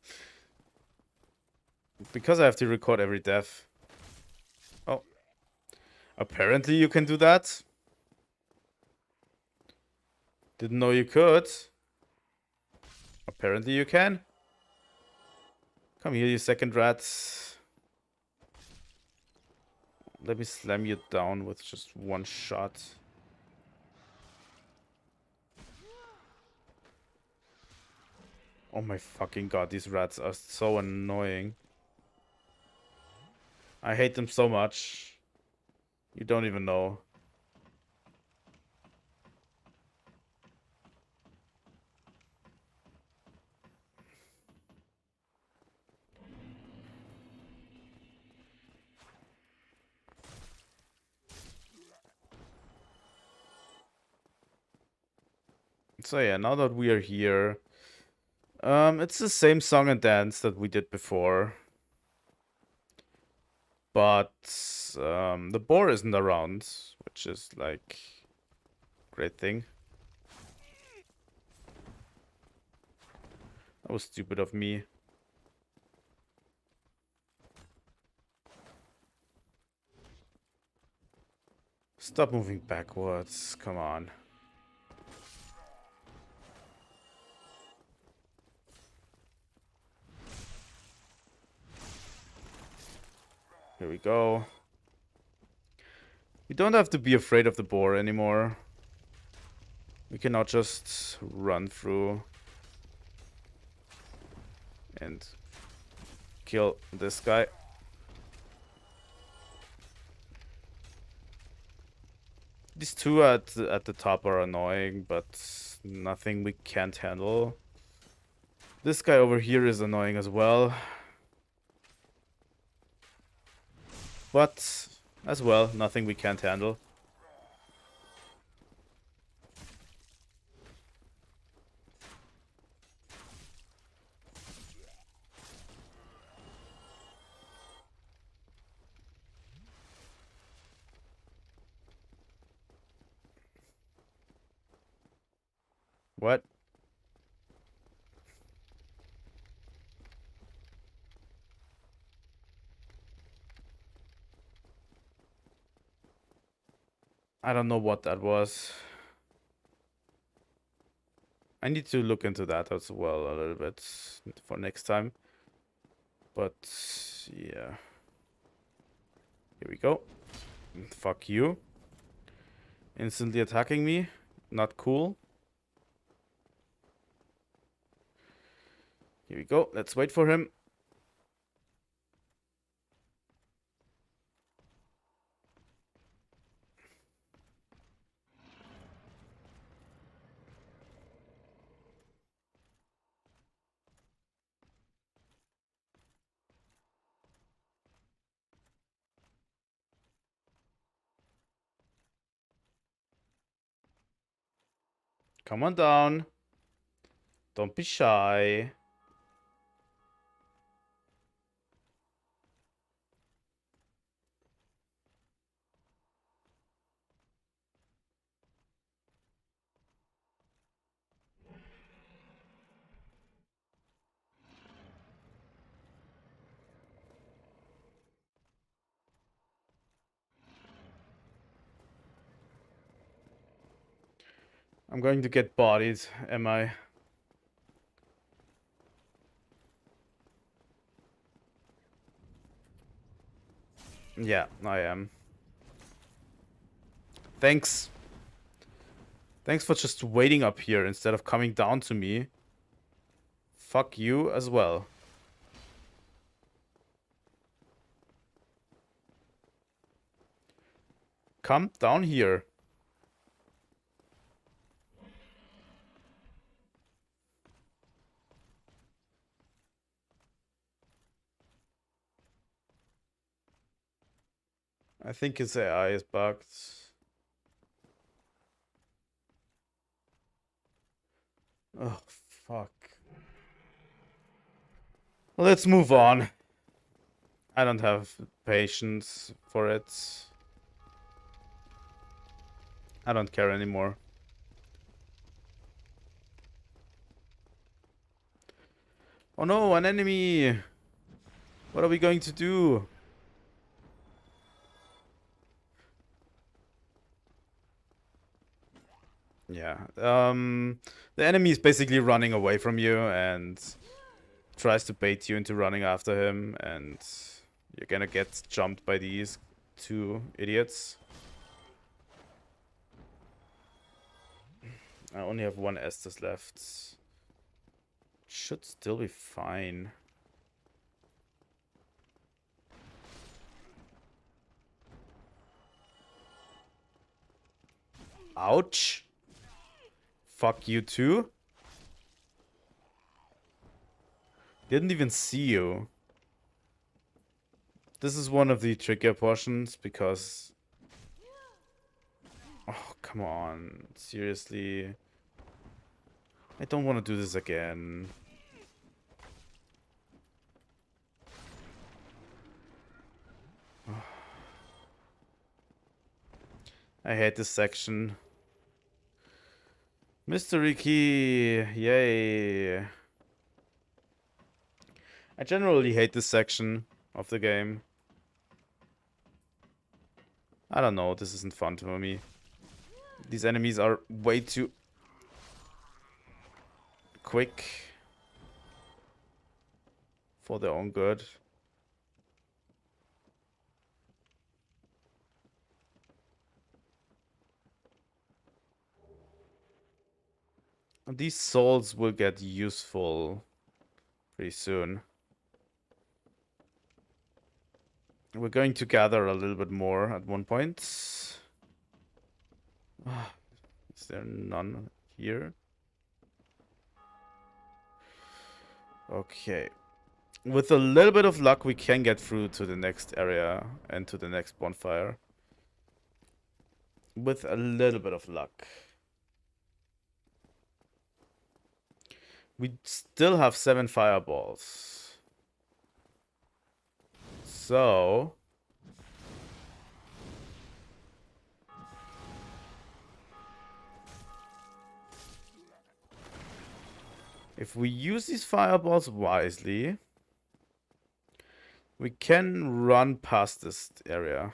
Because I have to record every death. Oh. Apparently you can do that. Didn't know you could. Apparently you can. Come here, you second rat. Let me slam you down with just one shot. Oh my fucking god, these rats are so annoying. I hate them so much. You don't even know. So yeah, now that we are here, It's the same song and dance that we did before. But the boar isn't around, which is like great thing. That was stupid of me. Stop moving backwards. Come on. Here we go. We don't have to be afraid of the boar anymore. We can now just run through and kill this guy. These two at the top are annoying, but nothing we can't handle. This guy over here is annoying as well. But, as well, nothing we can't handle. What? I don't know what that was. I need to look into that as well a little bit for next time. But, yeah. Here we go. Fuck you. Instantly attacking me. Not cool. Here we go. Let's wait for him. Come on down. Don't be shy. I'm going to get bodied, am I? Yeah, I am. Thanks. Thanks for just waiting up here instead of coming down to me. Fuck you as well. Come down here. I think his AI is bugged. Oh, fuck. Let's move on. I don't have patience for it. I don't care anymore. Oh no, an enemy! What are we going to do? Yeah, the enemy is basically running away from you and tries to bait you into running after him, and you're gonna get jumped by these two idiots. I only have one Estus left. Should still be fine. Ouch. Fuck you too. Didn't even see you. This is one of the trickier portions because... Oh, come on. Seriously. I don't want to do this again. I hate this section. Mystery key. Yay. I generally hate this section of the game. I don't know, this isn't fun for me. These enemies are way too quick for their own good. These souls will get useful pretty soon. We're going to gather a little bit more at one point. Is there none here? Okay. With a little bit of luck, we can get through to the next area and to the next bonfire. With a little bit of luck. We still have 7 fireballs. So... if we use these fireballs wisely, we can run past this area.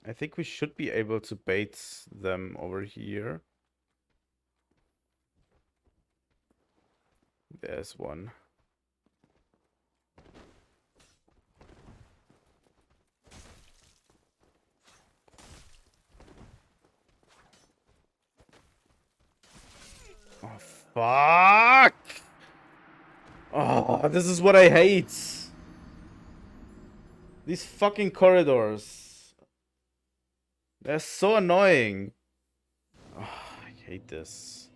I think we should be able to bait them over here. There's one. Oh, fuck! Oh, this is what I hate. These fucking corridors. They're so annoying. Oh, I hate this.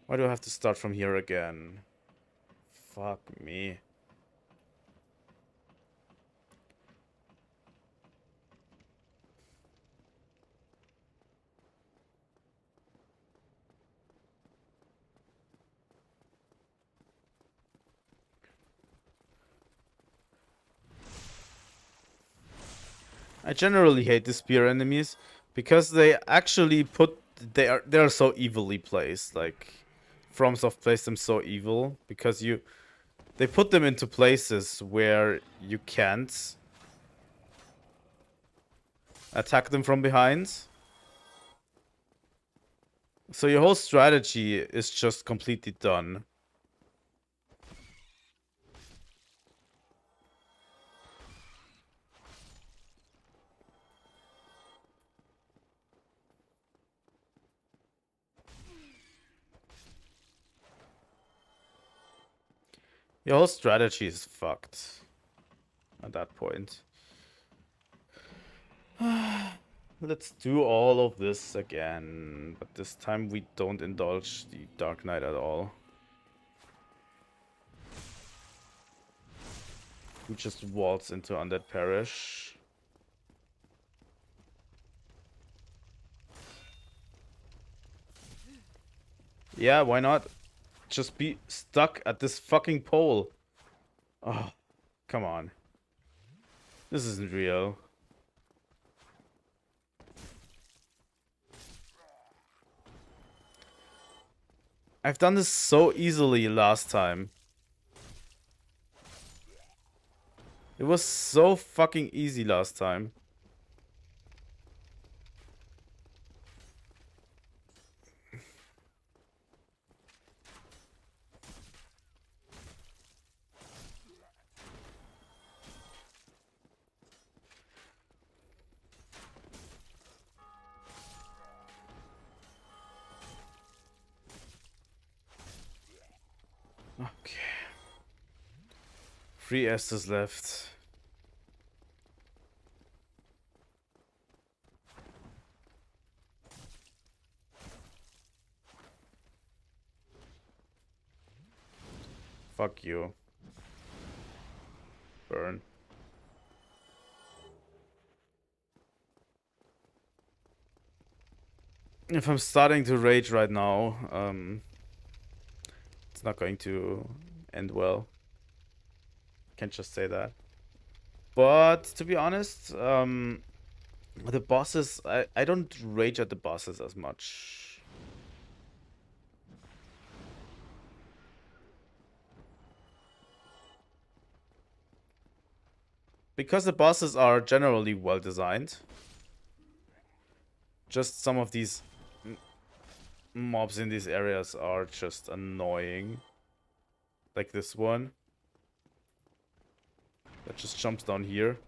Why do I have to start from here again? Fuck me. I generally hate the spear enemies because they actually they're so evilly placed. Like FromSoft placed them so evil because they put them into places where you can't attack them from behind. So your whole strategy is just completely done. Your whole strategy is fucked at that point. Let's do all of this again, but this time we don't indulge the Dark Knight at all. We just waltz into Undead Parish. Yeah, why not? Just be stuck at this fucking pole. Oh, come on. This isn't real. I've done this so easily last time. It was so fucking easy last time. Okay. 3 Estes left. Fuck you. Burn. If I'm starting to rage right now, it's not going to end well. Can't just say that. But to be honest, the bosses, I don't rage at the bosses as much. Because the bosses are generally well designed. Just some of these mobs in these areas are just annoying. Like this one. That just jumps down here.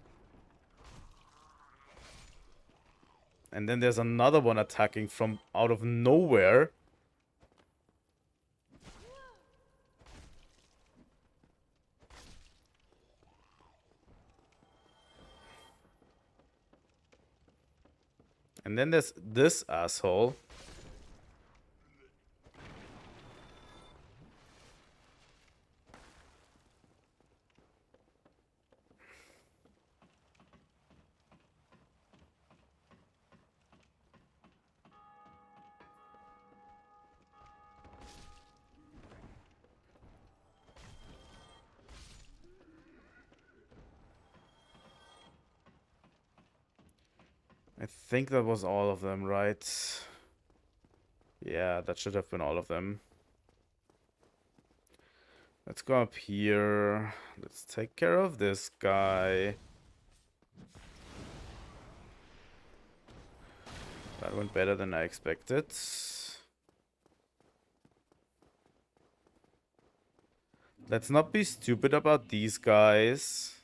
And then there's another one attacking from out of nowhere. And then there's this asshole. I think that was all of them, right? Yeah, that should have been all of them. Let's go up here. Let's take care of this guy. That went better than I expected. Let's not be stupid about these guys.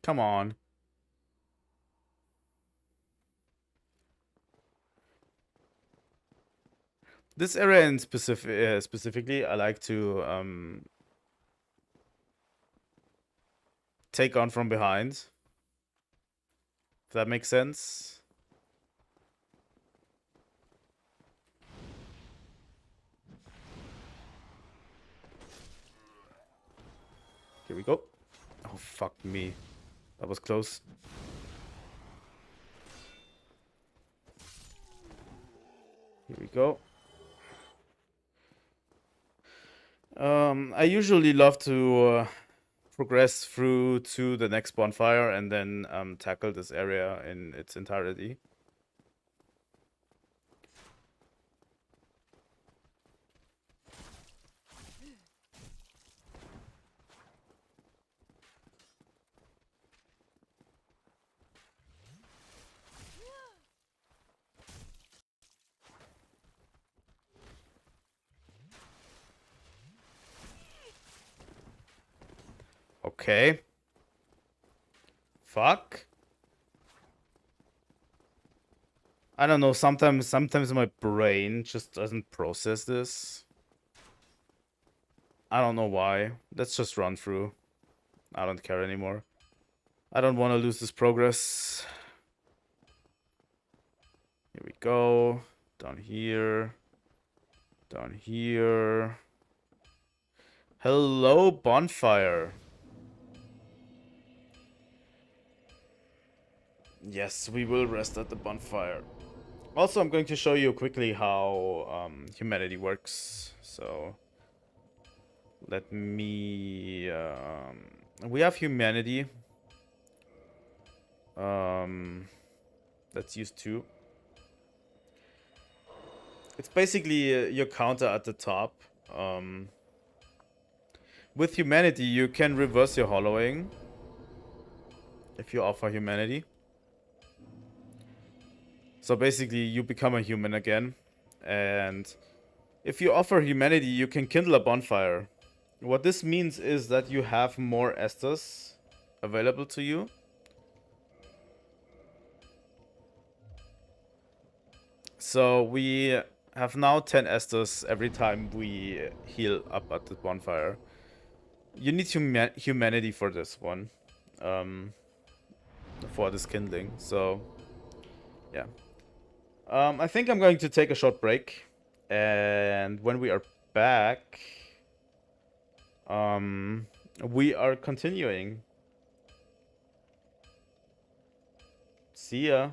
Come on. This area in specifically, I like to take on from behind. If that makes sense. Here we go. Oh, fuck me. That was close. Here we go. I usually love to progress through to the next bonfire and then tackle this area in its entirety. Okay. Fuck. I don't know, sometimes my brain just doesn't process this. I don't know why. Let's just run through. I don't care anymore. I don't want to lose this progress. Here we go. Down here. Down here. Hello, bonfire. Yes, we will rest at the bonfire. Also, I'm going to show you quickly how humanity works. So, let me... we have humanity. Let's use 2. It's basically your counter at the top. With humanity, you can reverse your hollowing. If you offer humanity. So basically, you become a human again. And if you offer humanity, you can kindle a bonfire. What this means is that you have more Estus available to you. So we have now 10 Estus every time we heal up at the bonfire. You need humanity for this one. Um, for this kindling. So, yeah. I think I'm going to take a short break. And when we are back, um, we are continuing. See ya.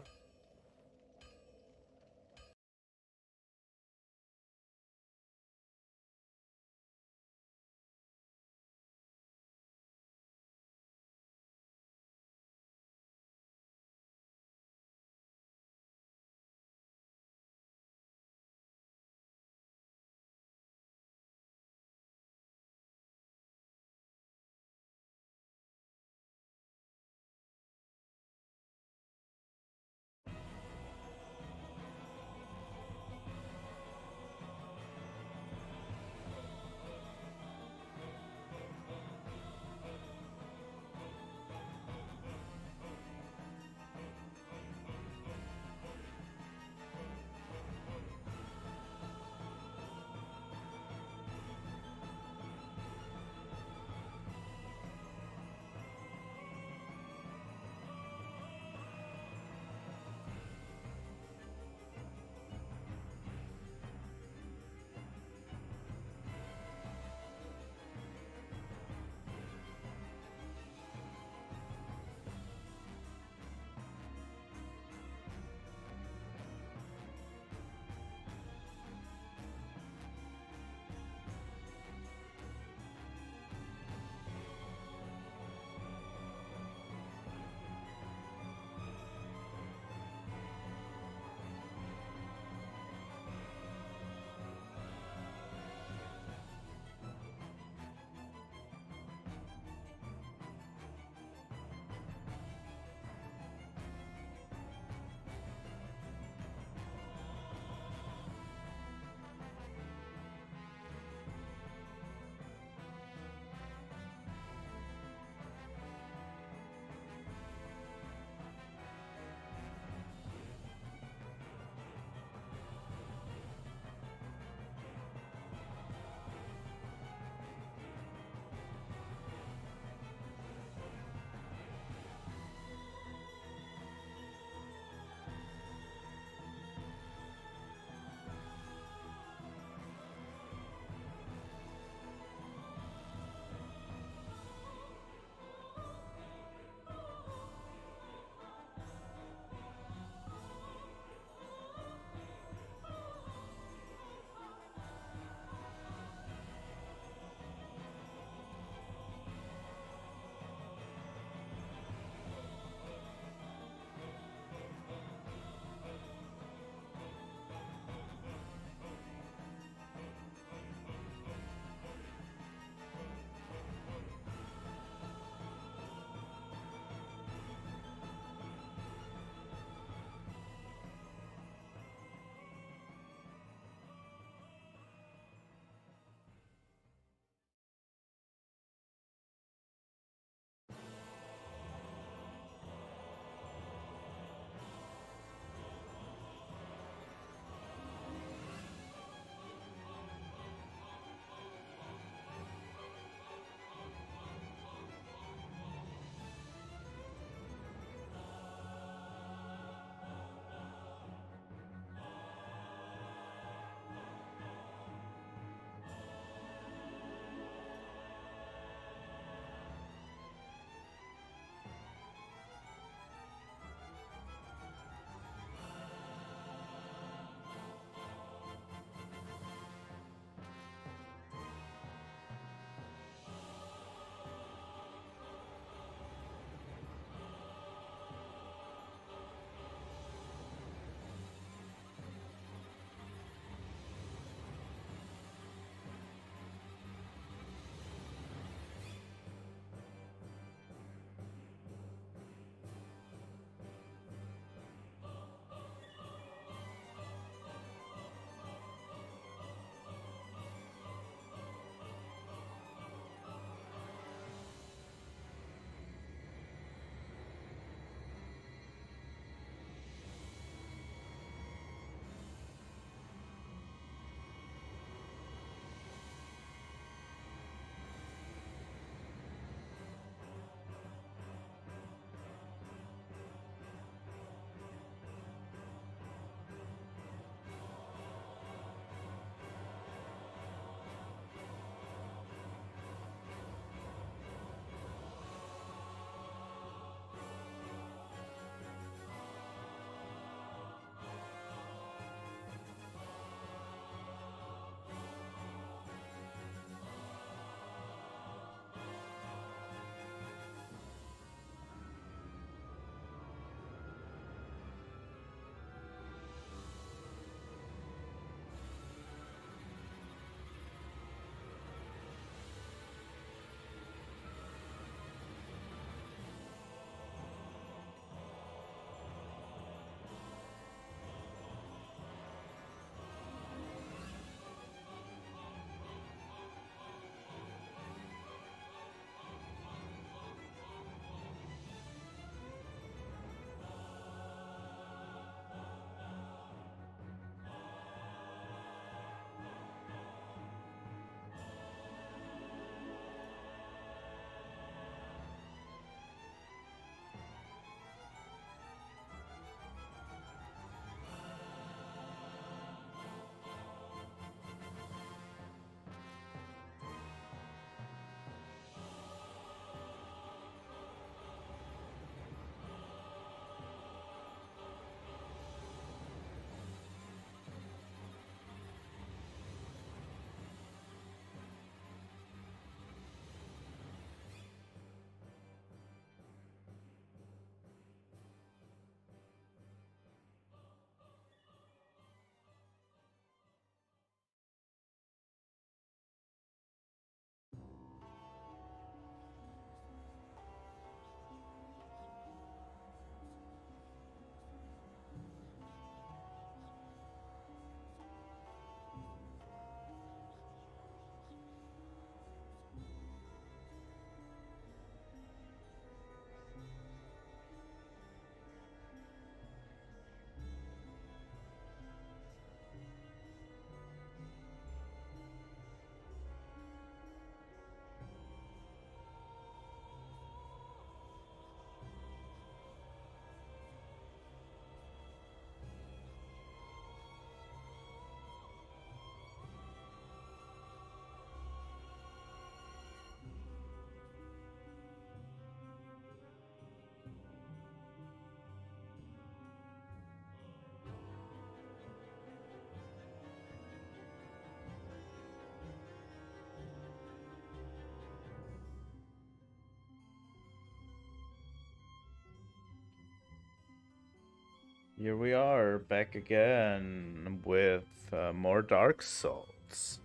Here we are, back again with more Dark Souls.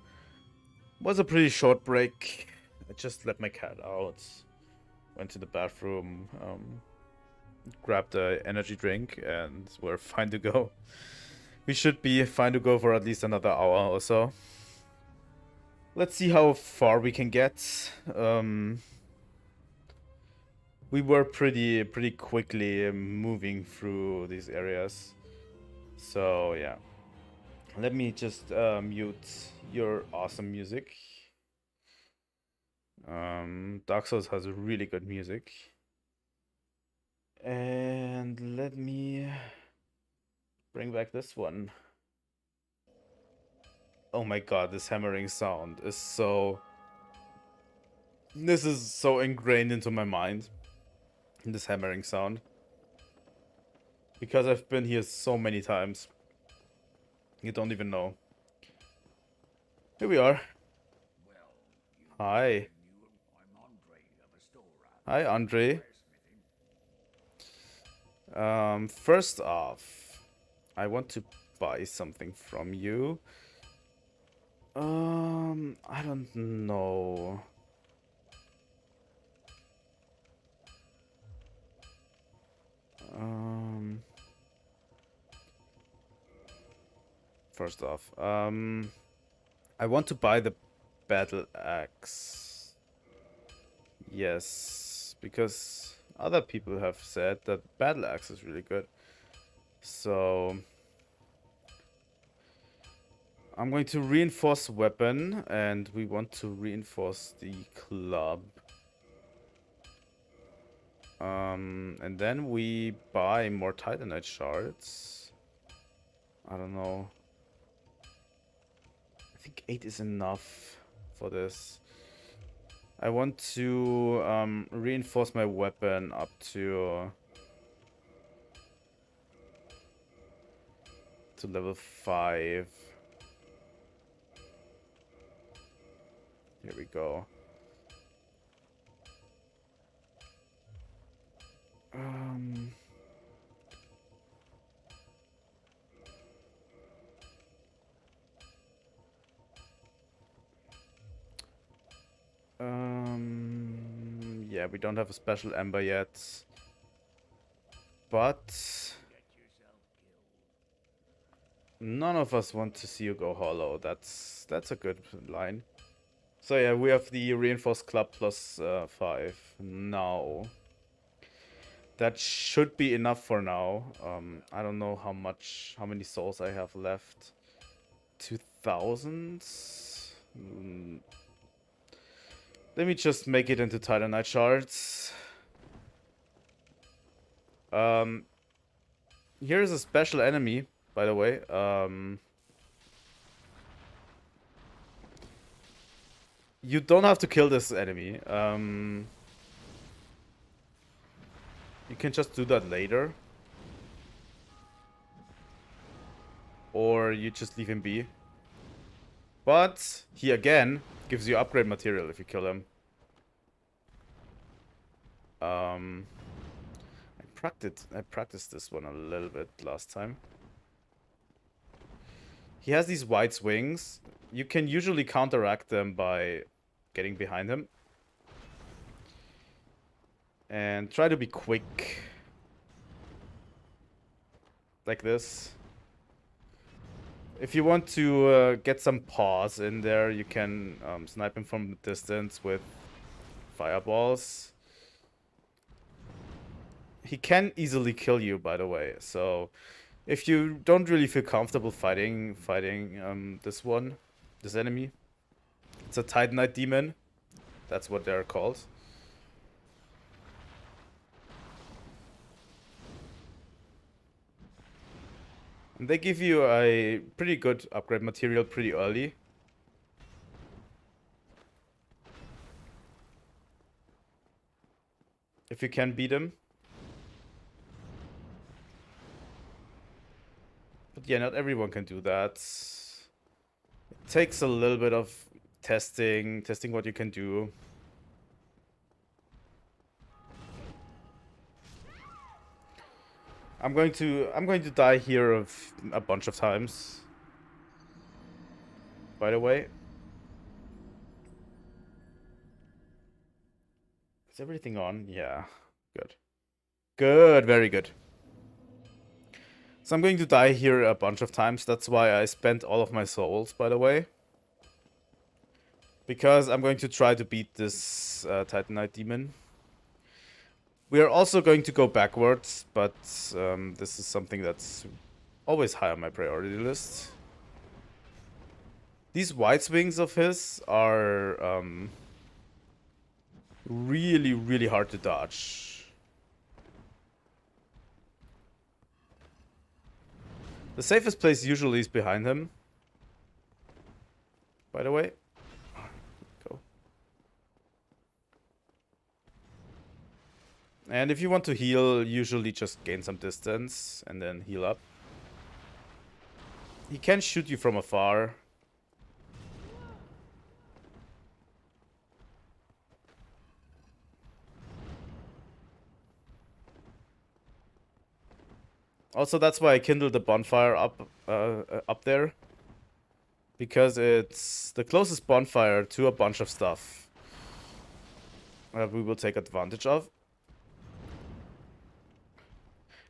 Was a pretty short break. I just let my cat out, went to the bathroom, grabbed a energy drink, and we're fine to go. We should be fine to go for at least another hour or so. Let's see how far we can get. We were pretty quickly moving through these areas. So yeah. Let me just mute your awesome music. Dark Souls has really good music. And let me bring back this one. Oh my god, this hammering sound is so... This is so ingrained into my mind. This hammering sound. Because I've been here so many times. You don't even know. Here we are. Hi. Hi, Andre. First off, I want to buy something from you. I don't know. First off, I want to buy the battle axe. Yes, because other people have said that battle axe is really good. So I'm going to reinforce weapon, and we want to reinforce the club. And then we buy more Titanite shards. I don't know. I think 8 is enough for this. I want to reinforce my weapon up to level 5. Here we go. Yeah, we don't have a special ember yet. But none of us want to see you go hollow. That's a good line. So yeah, we have the reinforced club plus 5 now. That should be enough for now. I don't know how many souls I have left. 2,000? Let me just make it into Titanite shards. Here's a special enemy, by the way. You don't have to kill this enemy. You can just do that later. Or you just leave him be. But he again gives you upgrade material if you kill him. I practiced this one a little bit last time. He has these wide swings. You can usually counteract them by getting behind him. And try to be quick. Like this. If you want to get some pause in there, you can snipe him from a distance with fireballs. He can easily kill you, by the way. So if you don't really feel comfortable fighting this enemy, it's a Titanite demon. That's what they're called. And they give you a pretty good upgrade material pretty early. If you can beat him. But yeah, not everyone can do that. It takes a little bit of testing what you can do. I'm going to die here a bunch of times. By the way. Is everything on? Yeah. Good. Good, very good. So I'm going to die here a bunch of times. That's why I spent all of my souls, by the way. Because I'm going to try to beat this Titanite demon. We are also going to go backwards, but this is something that's always high on my priority list. These wide swings of his are really, really hard to dodge. The safest place usually is behind him. By the way. Go. And if you want to heal, usually just gain some distance and then heal up. He can shoot you from afar. Also, that's why I kindled the bonfire up there. Because it's the closest bonfire to a bunch of stuff that we will take advantage of.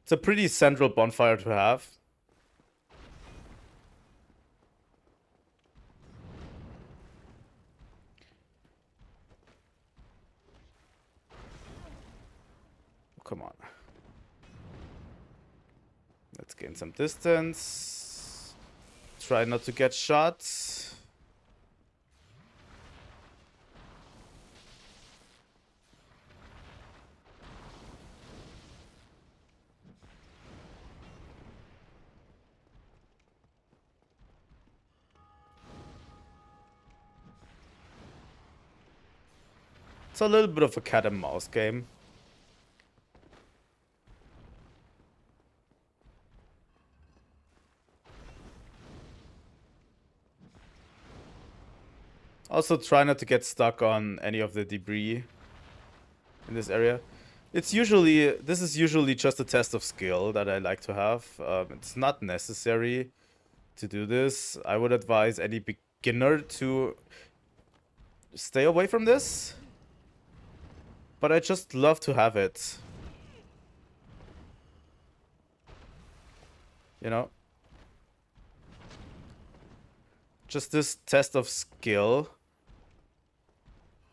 It's a pretty central bonfire to have. Come on. Let's gain some distance. Try not to get shot. It's a little bit of a cat and mouse game. Also, try not to get stuck on any of the debris in this area. This is usually just a test of skill that I like to have. It's not necessary to do this. I would advise any beginner to stay away from this. But I just love to have it. You know? Just this test of skill.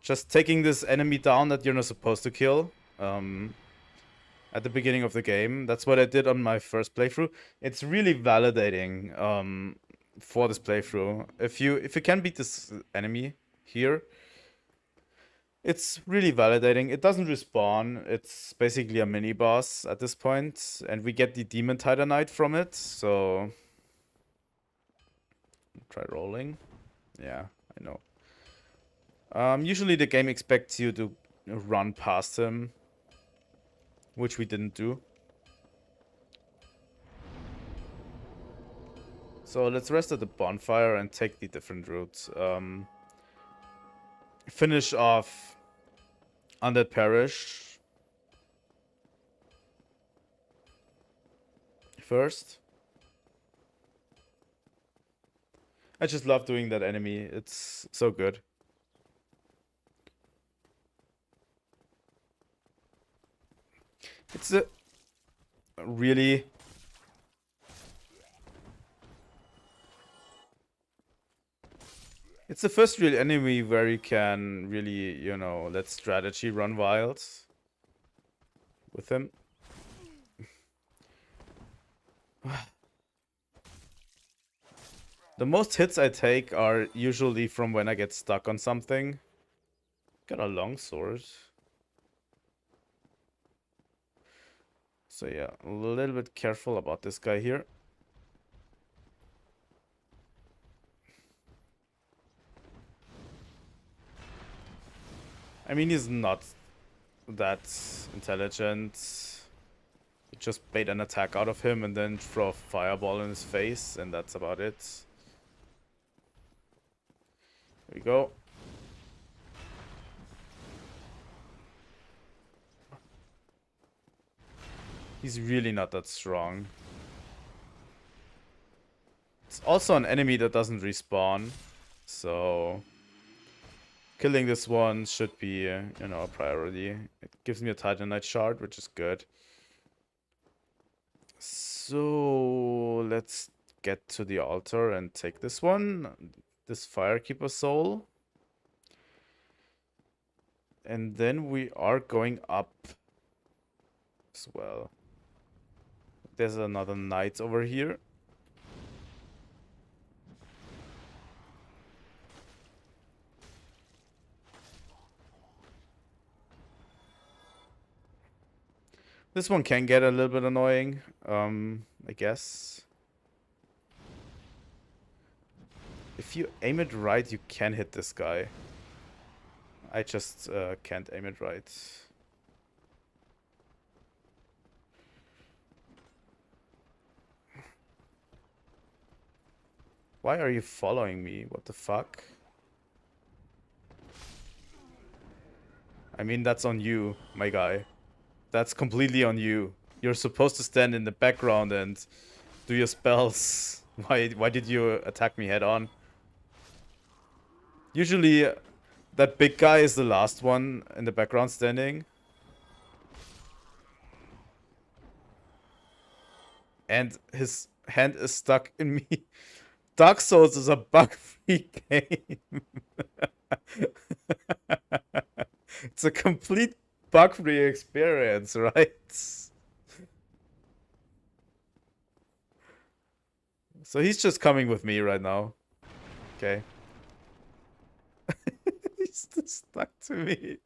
Just taking this enemy down that you're not supposed to kill. At the beginning of the game. That's what I did on my first playthrough. It's really validating for this playthrough. If you can beat this enemy here, it's really validating. It doesn't respawn. It's basically a mini boss at this point, and we get the demon titanite from it. So try rolling. Yeah, I know. Usually the game expects you to run past him, which we didn't do. So let's rest at the bonfire and take the different routes. Finish off Undead Parish first. I just love doing that enemy. It's so good. It's a really... It's the first real enemy where you can really, you know, let strategy run wild with him. The most hits I take are usually from when I get stuck on something. Got a long sword. So yeah, a little bit careful about this guy here. I mean, he's not that intelligent. You just bait an attack out of him and then throw a fireball in his face, and that's about it. There we go. He's really not that strong. It's also an enemy that doesn't respawn. So killing this one should be, you know, a priority. It gives me a Titanite shard, which is good. So let's get to the altar and take this one. This Firekeeper soul. And then we are going up as well. There's another knight over here. This one can get a little bit annoying, I guess. If you aim it right, you can hit this guy. I just can't aim it right. Why are you following me? What the fuck? I mean, that's on you, my guy. That's completely on you. You're supposed to stand in the background and do your spells. Why did you attack me head on? Usually, that big guy is the last one in the background standing. And his hand is stuck in me. Dark Souls is a bug-free game. It's a complete bug-free experience, right? So he's just coming with me right now. Okay. He's still stuck to me.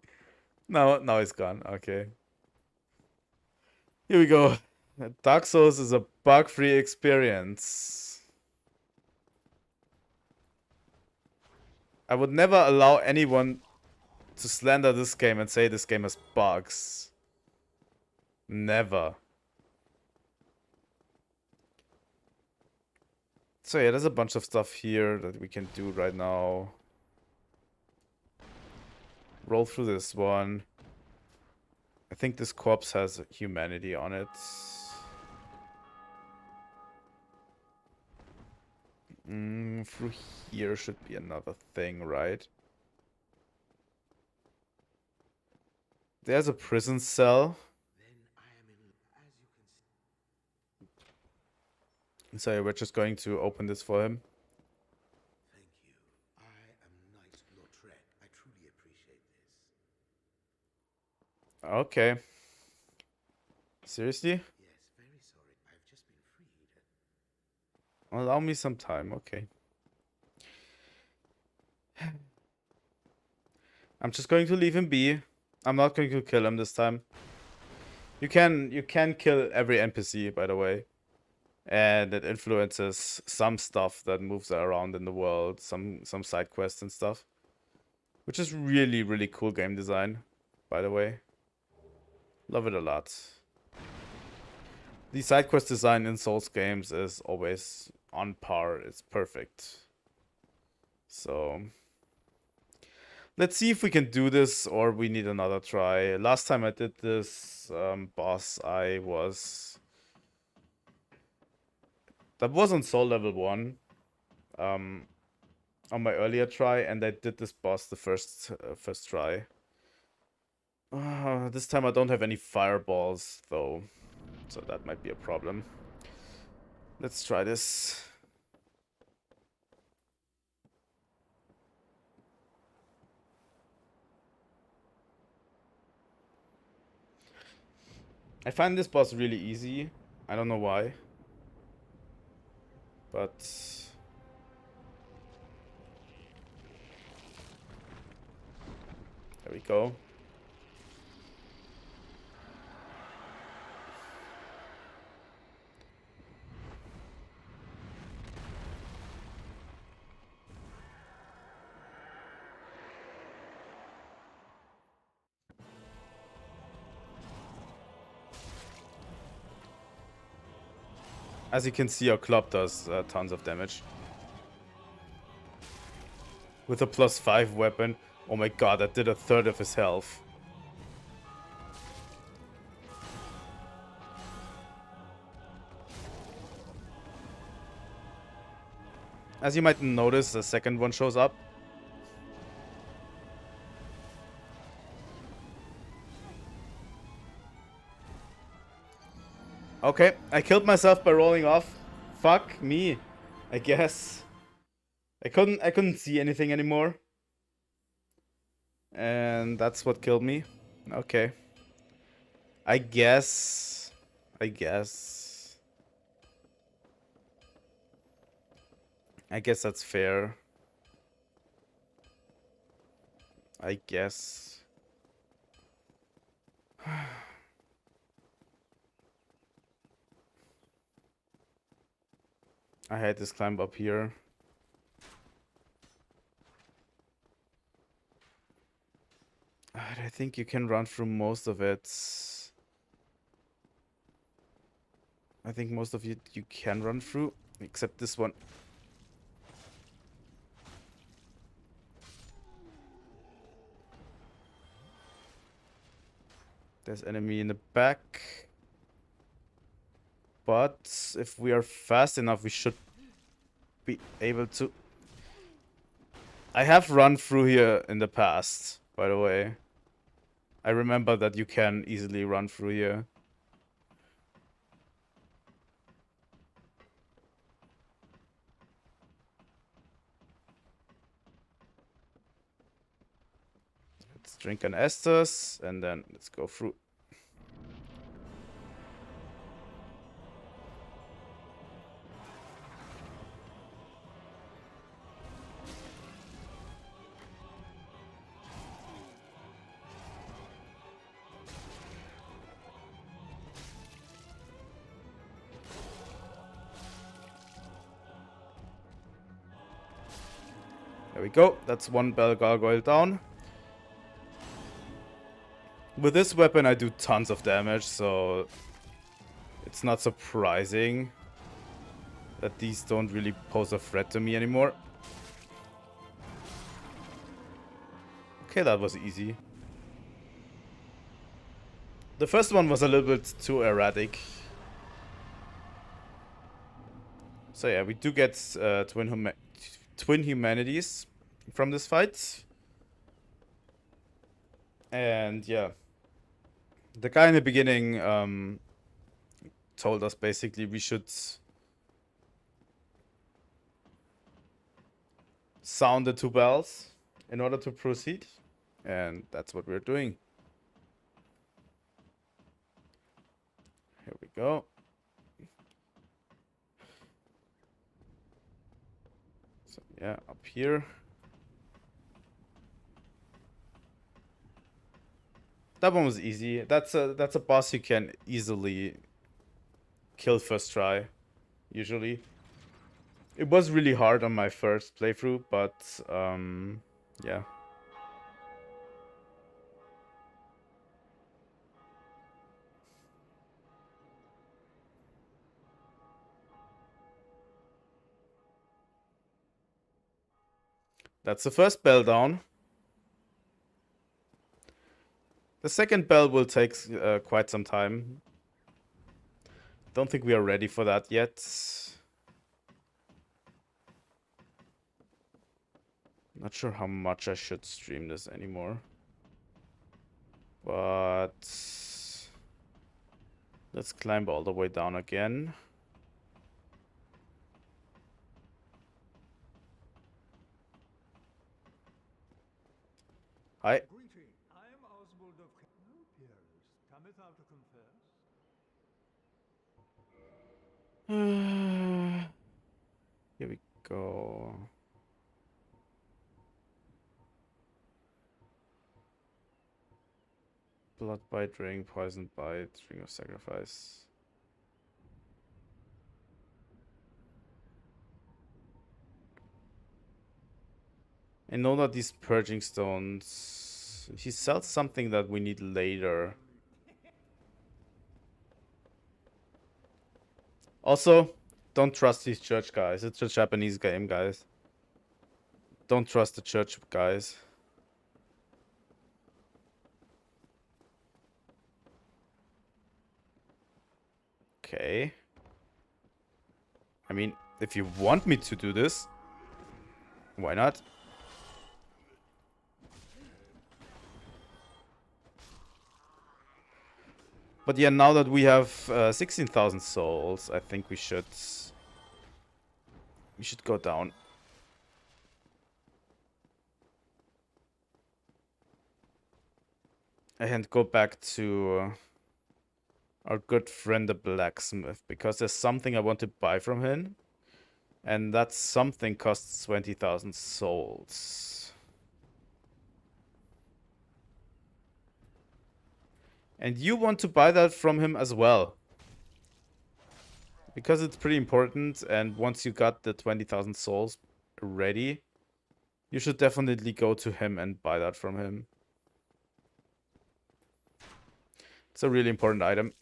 Now he's gone. Okay. Here we go. Dark Souls is a bug-free experience. I would never allow anyone to slander this game and say this game has bugs. Never. So yeah, there's a bunch of stuff here that we can do right now. Roll through this one. I think this corpse has humanity on it. Through here should be another thing, right? There's a prison cell. So yeah, we're just going to open this for him. Thank you. I am Knight Lautrec. I truly appreciate this. Okay. Seriously? Yes, very sorry. I've just been freed. Allow me some time, okay. I'm just going to leave him be. I'm not going to kill him this time. You can kill every NPC, by the way. And it influences some stuff that moves around in the world, some side quests and stuff. Which is really, really cool game design, by the way. Love it a lot. The side quest design in Souls games is always on par. It's perfect. So let's see if we can do this or we need another try. Last time I did this boss, that was on soul level 1 on my earlier try, and I did this boss the first try. This time I don't have any fireballs though, so that might be a problem. Let's try this. I find this boss really easy. I don't know why. But there we go. As you can see, our club does tons of damage. With a +5 weapon. Oh my god, that did a third of his health. As you might notice, the second one shows up. Okay, I killed myself by rolling off. Fuck me, I guess. I couldn't see anything anymore. And that's what killed me. Okay. I guess. I guess that's fair. I guess. I had this climb up here. I think you can run through most of it. I think most of it you can run through, except this one. There's enemy in the back. But if we are fast enough, we should be able to. I have run through here in the past, by the way. I remember that you can easily run through here. Let's drink an Estus and then let's go through. There we go. That's one bell gargoyle down. With this weapon, I do tons of damage, so it's not surprising that these don't really pose a threat to me anymore. Okay, that was easy. The first one was a little bit too erratic. So yeah, we do get twin humanities from this fight. And yeah, the guy in the beginning told us basically we should sound the 2 bells in order to proceed. And that's what we're doing. Here we go. So yeah, up here. That one was easy. That's a boss you can easily kill first try, usually. It was really hard on my first playthrough, but yeah. That's the first bell down. The second bell will take quite some time. Don't think we are ready for that yet. Not sure how much I should stream this anymore. But let's climb all the way down again. Hi. Greeting. I am Oswald of no peers. Cometh out to confess. Here we go. Blood bite ring, poison bite, ring of sacrifice. I know that these purging stones. He sells something that we need later. Also, don't trust these church guys. It's a Japanese game, guys. Don't trust the church guys. Okay. I mean, if you want me to do this, Why not? But yeah, now that we have 16,000 souls, I think we should go down. And go back to our good friend the blacksmith, because there's something I want to buy from him. And that something costs 20,000 souls. And you want to buy that from him as well. Because it's pretty important, and once you got the 20,000 souls ready, you should definitely go to him and buy that from him. It's a really important item.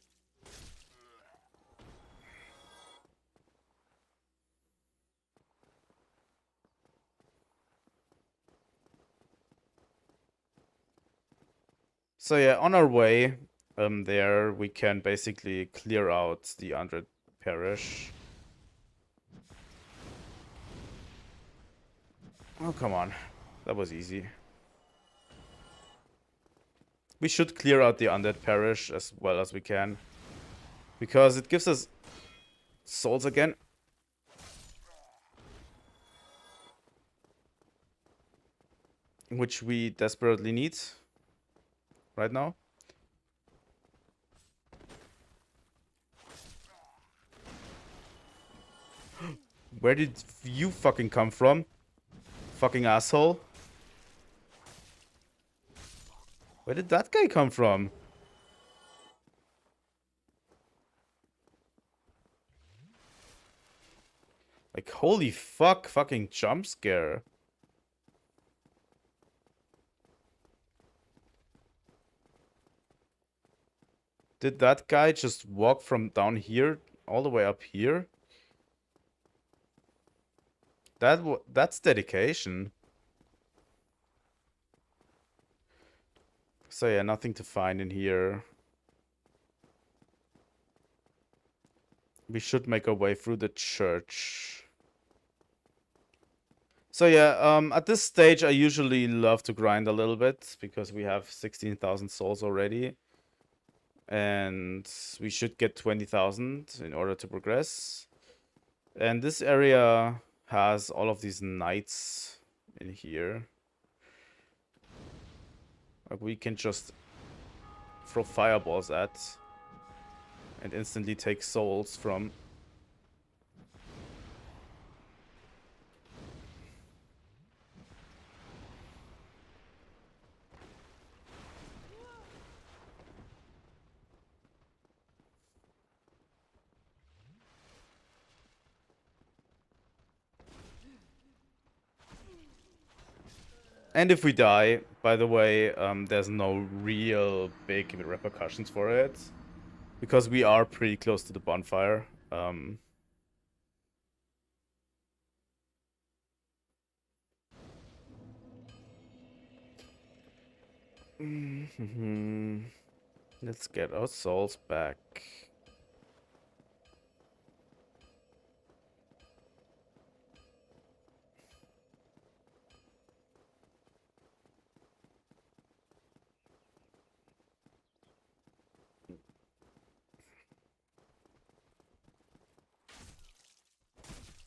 So yeah, on our way there, we can basically clear out the Undead Parish. Oh, come on. That was easy. We should clear out the Undead Parish as well as we can, because it gives us souls again. Which we desperately need right now. Where did you fucking come from? Fucking asshole. Where did that guy come from? Like, holy fuck, fucking jump scare. Did that guy just walk from down here all the way up here? That's dedication. So yeah, nothing to find in here. We should make our way through the church. So yeah, at this stage I usually love to grind a little bit, because we have 16,000 souls already. And we should get 20,000 in order to progress. And this area has all of these knights in here. Like, we can just throw fireballs at and instantly take souls from. And if we die, by the way, there's no real big repercussions for it, because we are pretty close to the bonfire. Let's get our souls back.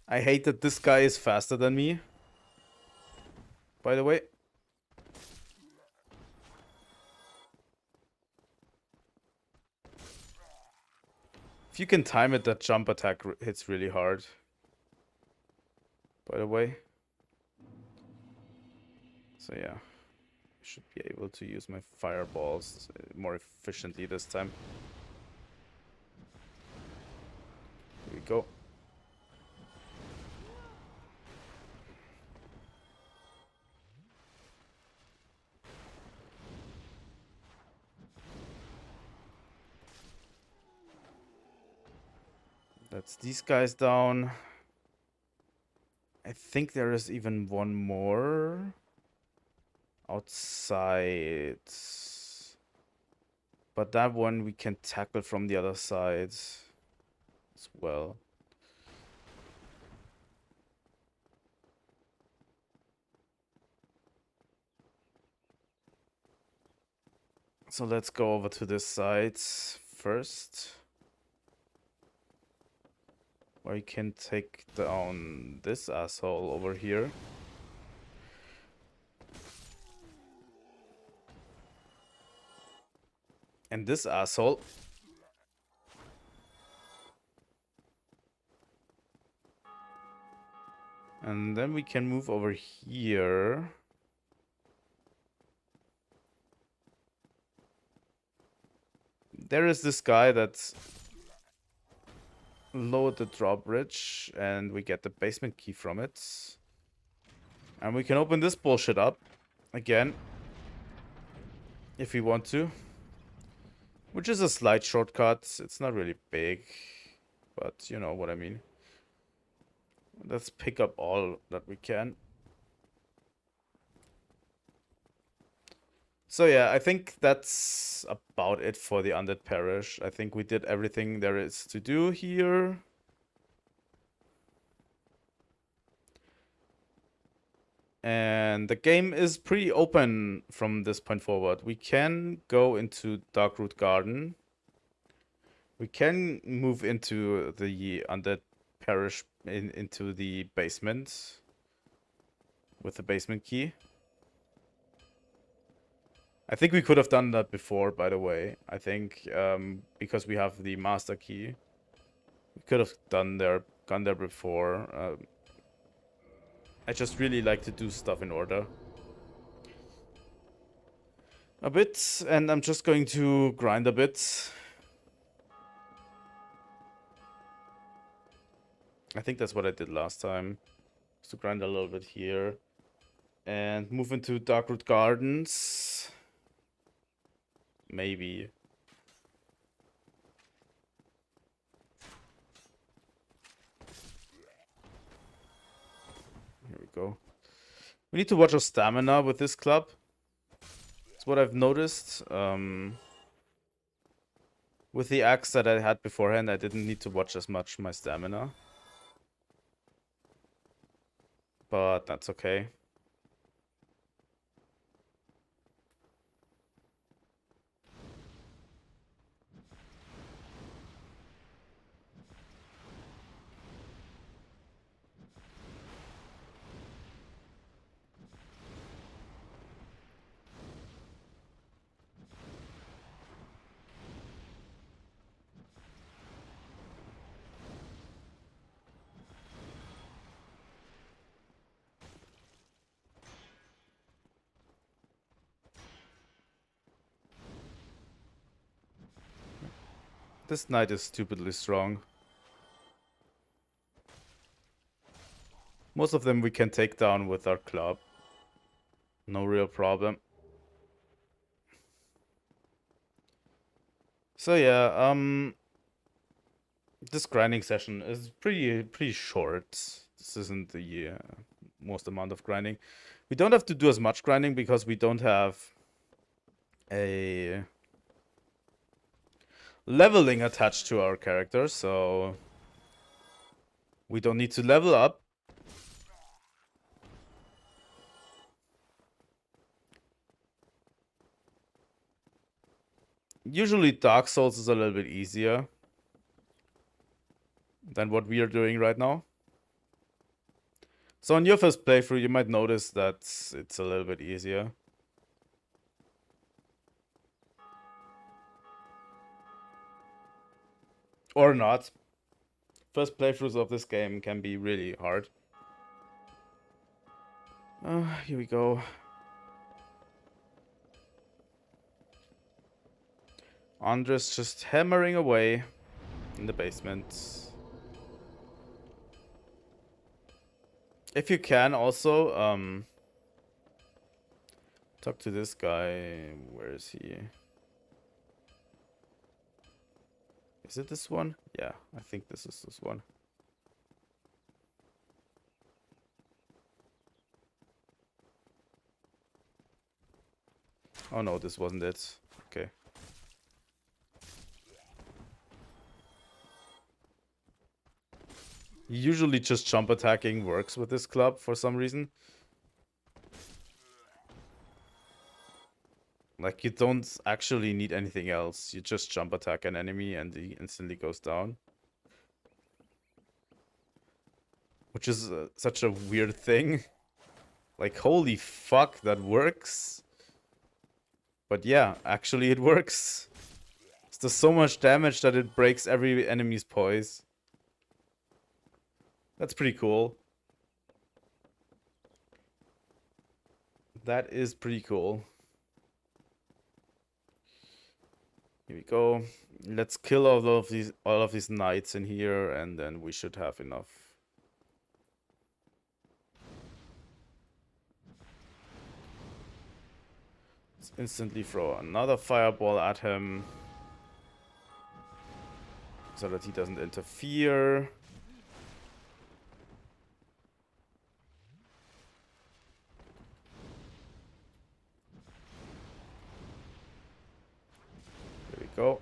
I hate that this guy is faster than me, by the way. If you can time it, that jump attack hits really hard, by the way. So yeah, I should be able to use my fireballs more efficiently this time. Here we go. That's these guys down. I think there is even one more outside. But that one we can tackle from the other side as well. So let's go over to this side first. Where you can take down this asshole over here. And this asshole. And then we can move over here. There is this guy that's lowered the drawbridge, and we get the basement key from it. And we can open this bullshit up again, if we want to. Which is a slight shortcut. It's not really big, but you know what I mean. Let's pick up all that we can. So yeah, I think that's about it for the Undead Parish. I think we did everything there is to do here. And the game is pretty open from this point forward. We can go into Darkroot Garden. We can move into the Undead Parish, into the basement with the basement key. I think we could have done that before, by the way. I think because we have the master key, we could have gone there before. I just really like to do stuff in order a bit, and I'm just going to grind a bit. I think that's what I did last time, just to grind a little bit here and move into Darkroot Gardens. Maybe. Here we go. We need to watch our stamina with this club. That's what I've noticed. With the axe that I had beforehand, I didn't need to watch as much my stamina. But that's okay. This knight is stupidly strong. Most of them we can take down with our club. No real problem. So yeah, this grinding session is pretty short. This isn't the most amount of grinding. We don't have to do as much grinding because we don't have a leveling attached to our character, so we don't need to level up. Usually Dark Souls is a little bit easier than what we are doing right now. So on your first playthrough, you might notice that it's a little bit easier. Or not. First playthroughs of this game can be really hard. Here we go. Andres just hammering away in the basement. If you can also talk to this guy. Where is he? Is it this one? Yeah, I think this is this one. Oh no, this wasn't it. Okay. Usually just jump attacking works with this club for some reason. Like, you don't actually need anything else. You just jump attack an enemy and he instantly goes down. Which is such a weird thing. Like, holy fuck, that works. But yeah, actually it works. It does so much damage that it breaks every enemy's poise. That's pretty cool. That is pretty cool. Here we go. Let's kill all of these knights in here, and then we should have enough. Let's instantly throw another fireball at him, so that he doesn't interfere. There we go.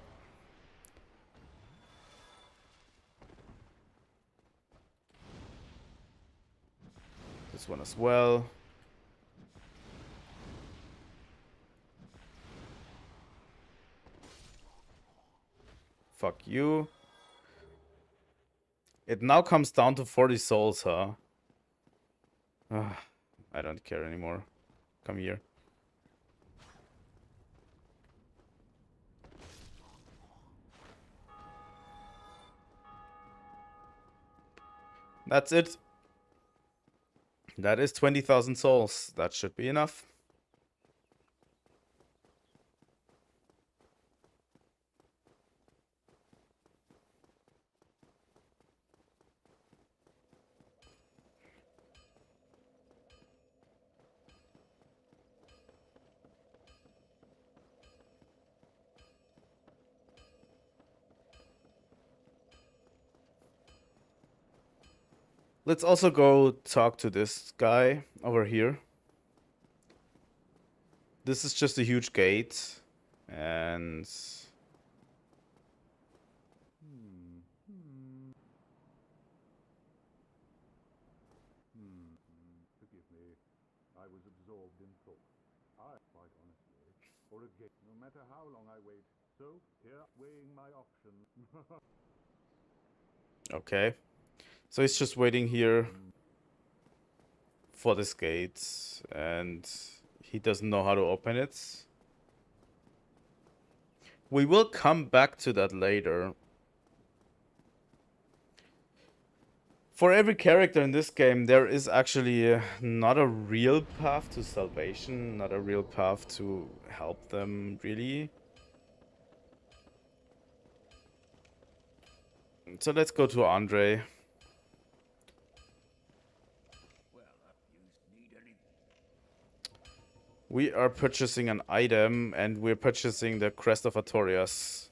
This one as well. Fuck you. It now comes down to 40 souls, huh? I don't care anymore. Come here. That's it. That is 20,000 souls. That should be enough. Let's also go talk to this guy over here. This is just a huge gate. And Forgive me. I was absorbed in thought. Quite honestly, or a gate, no matter how long I wait. So, here, weighing my options. okay. So he's just waiting here for this gate. And he doesn't know how to open it. We will come back to that later. For every character in this game, there is actually not a real path to salvation, not a real path to help them, really. So let's go to Andre. We are purchasing an item, and we're purchasing the Crest of Artorias.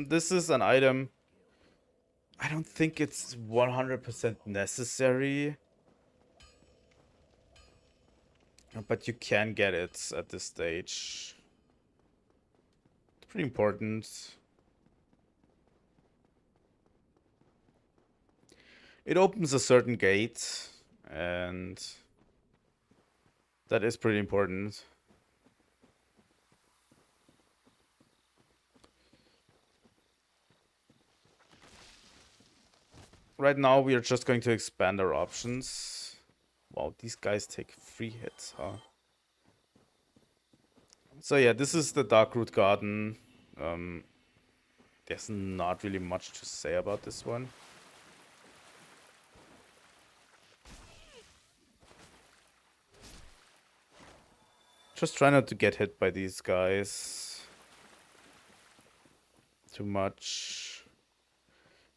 This is an item. I don't think it's 100% necessary. But you can get it at this stage. It's pretty important. It opens a certain gate, and that is pretty important. Right now, we are just going to expand our options. Wow, these guys take 3 hits, huh? So yeah, this is the Darkroot Garden. There's not really much to say about this one. Just try not to get hit by these guys too much.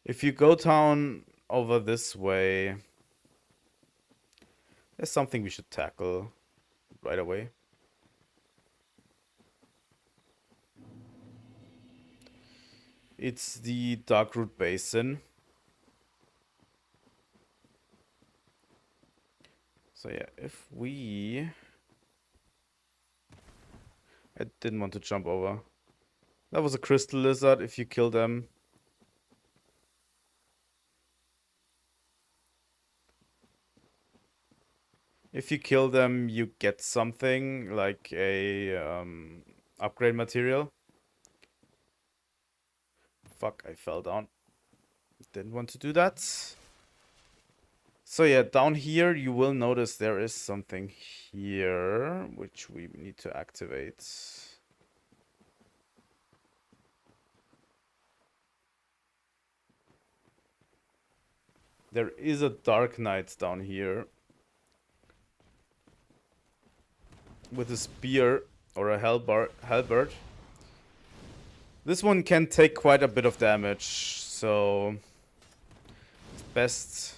If you go down over this way, there's something we should tackle right away. It's the Darkroot Basin. So yeah, if we... I didn't want to jump over. That was a crystal lizard. If you kill them, you get something like a upgrade material. Fuck, I fell down. Didn't want to do that. So yeah, down here you will notice there is something here which we need to activate. There is a Dark Knight down here with a spear or a halberd. This one can take quite a bit of damage, so it's best.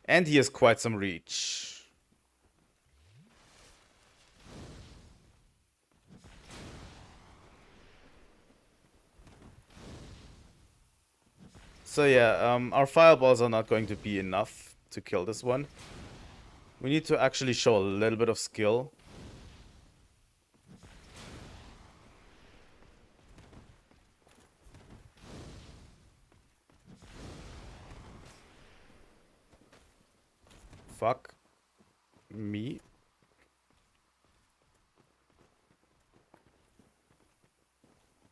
And he has quite some reach. So yeah, our fireballs are not going to be enough to kill this one. We need to actually show a little bit of skill. Fuck me.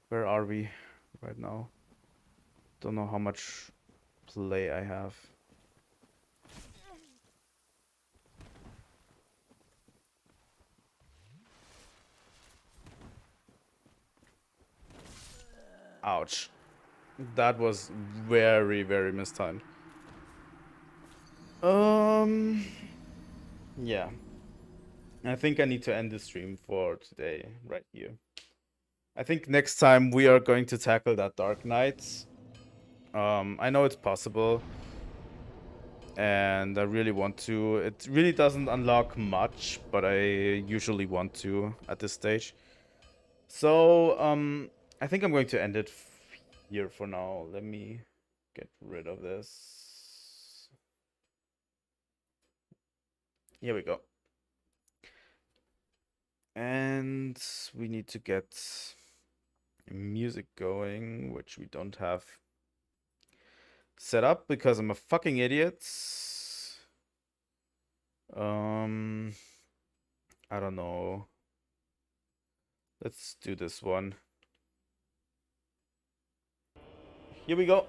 Where are we right now? Don't know how much play I have. Ouch. That was very, very mistimed. Yeah. I think I need to end the stream for today right here. I think next time we are going to tackle that Dark Knight. I know it's possible. And I really want to. It really doesn't unlock much, but I usually want to at this stage. So, I think I'm going to end it here for now. Let me get rid of this. Here we go. And we need to get music going, which we don't have set up because I'm a fucking idiot. I don't know. Let's do this one. Here we go.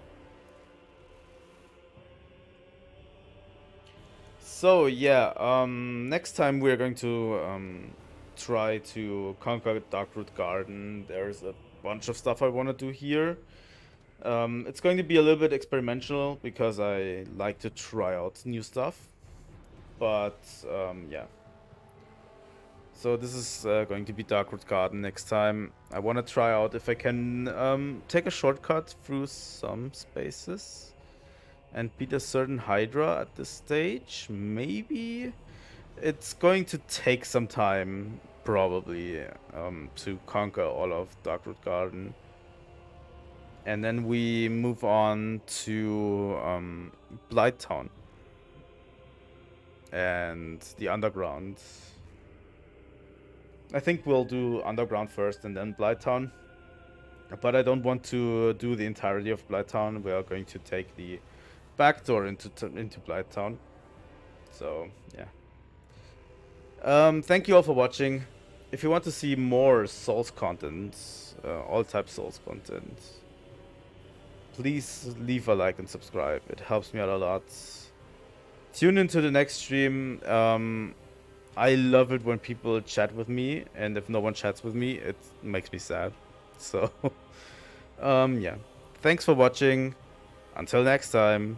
So yeah, next time we're going to try to conquer Darkroot Garden. There's a bunch of stuff I want to do here. It's going to be a little bit experimental because I like to try out new stuff. But yeah. So this is going to be Darkroot Garden next time. I want to try out if I can take a shortcut through some spaces and beat a certain Hydra at this stage. Maybe it's going to take some time, probably, to conquer all of Darkroot Garden. And then we move on to Blighttown and the Underground. I think we'll do Underground first and then Blighttown. But I don't want to do the entirety of Blighttown. We are going to take the back door into Blighttown. So, yeah. Thank you all for watching. If you want to see more Souls content, all types Souls content, please leave a like and subscribe. It helps me out a lot. Tune into the next stream. I love it when people chat with me, and if no one chats with me, it makes me sad. So, yeah. Thanks for watching. Until next time.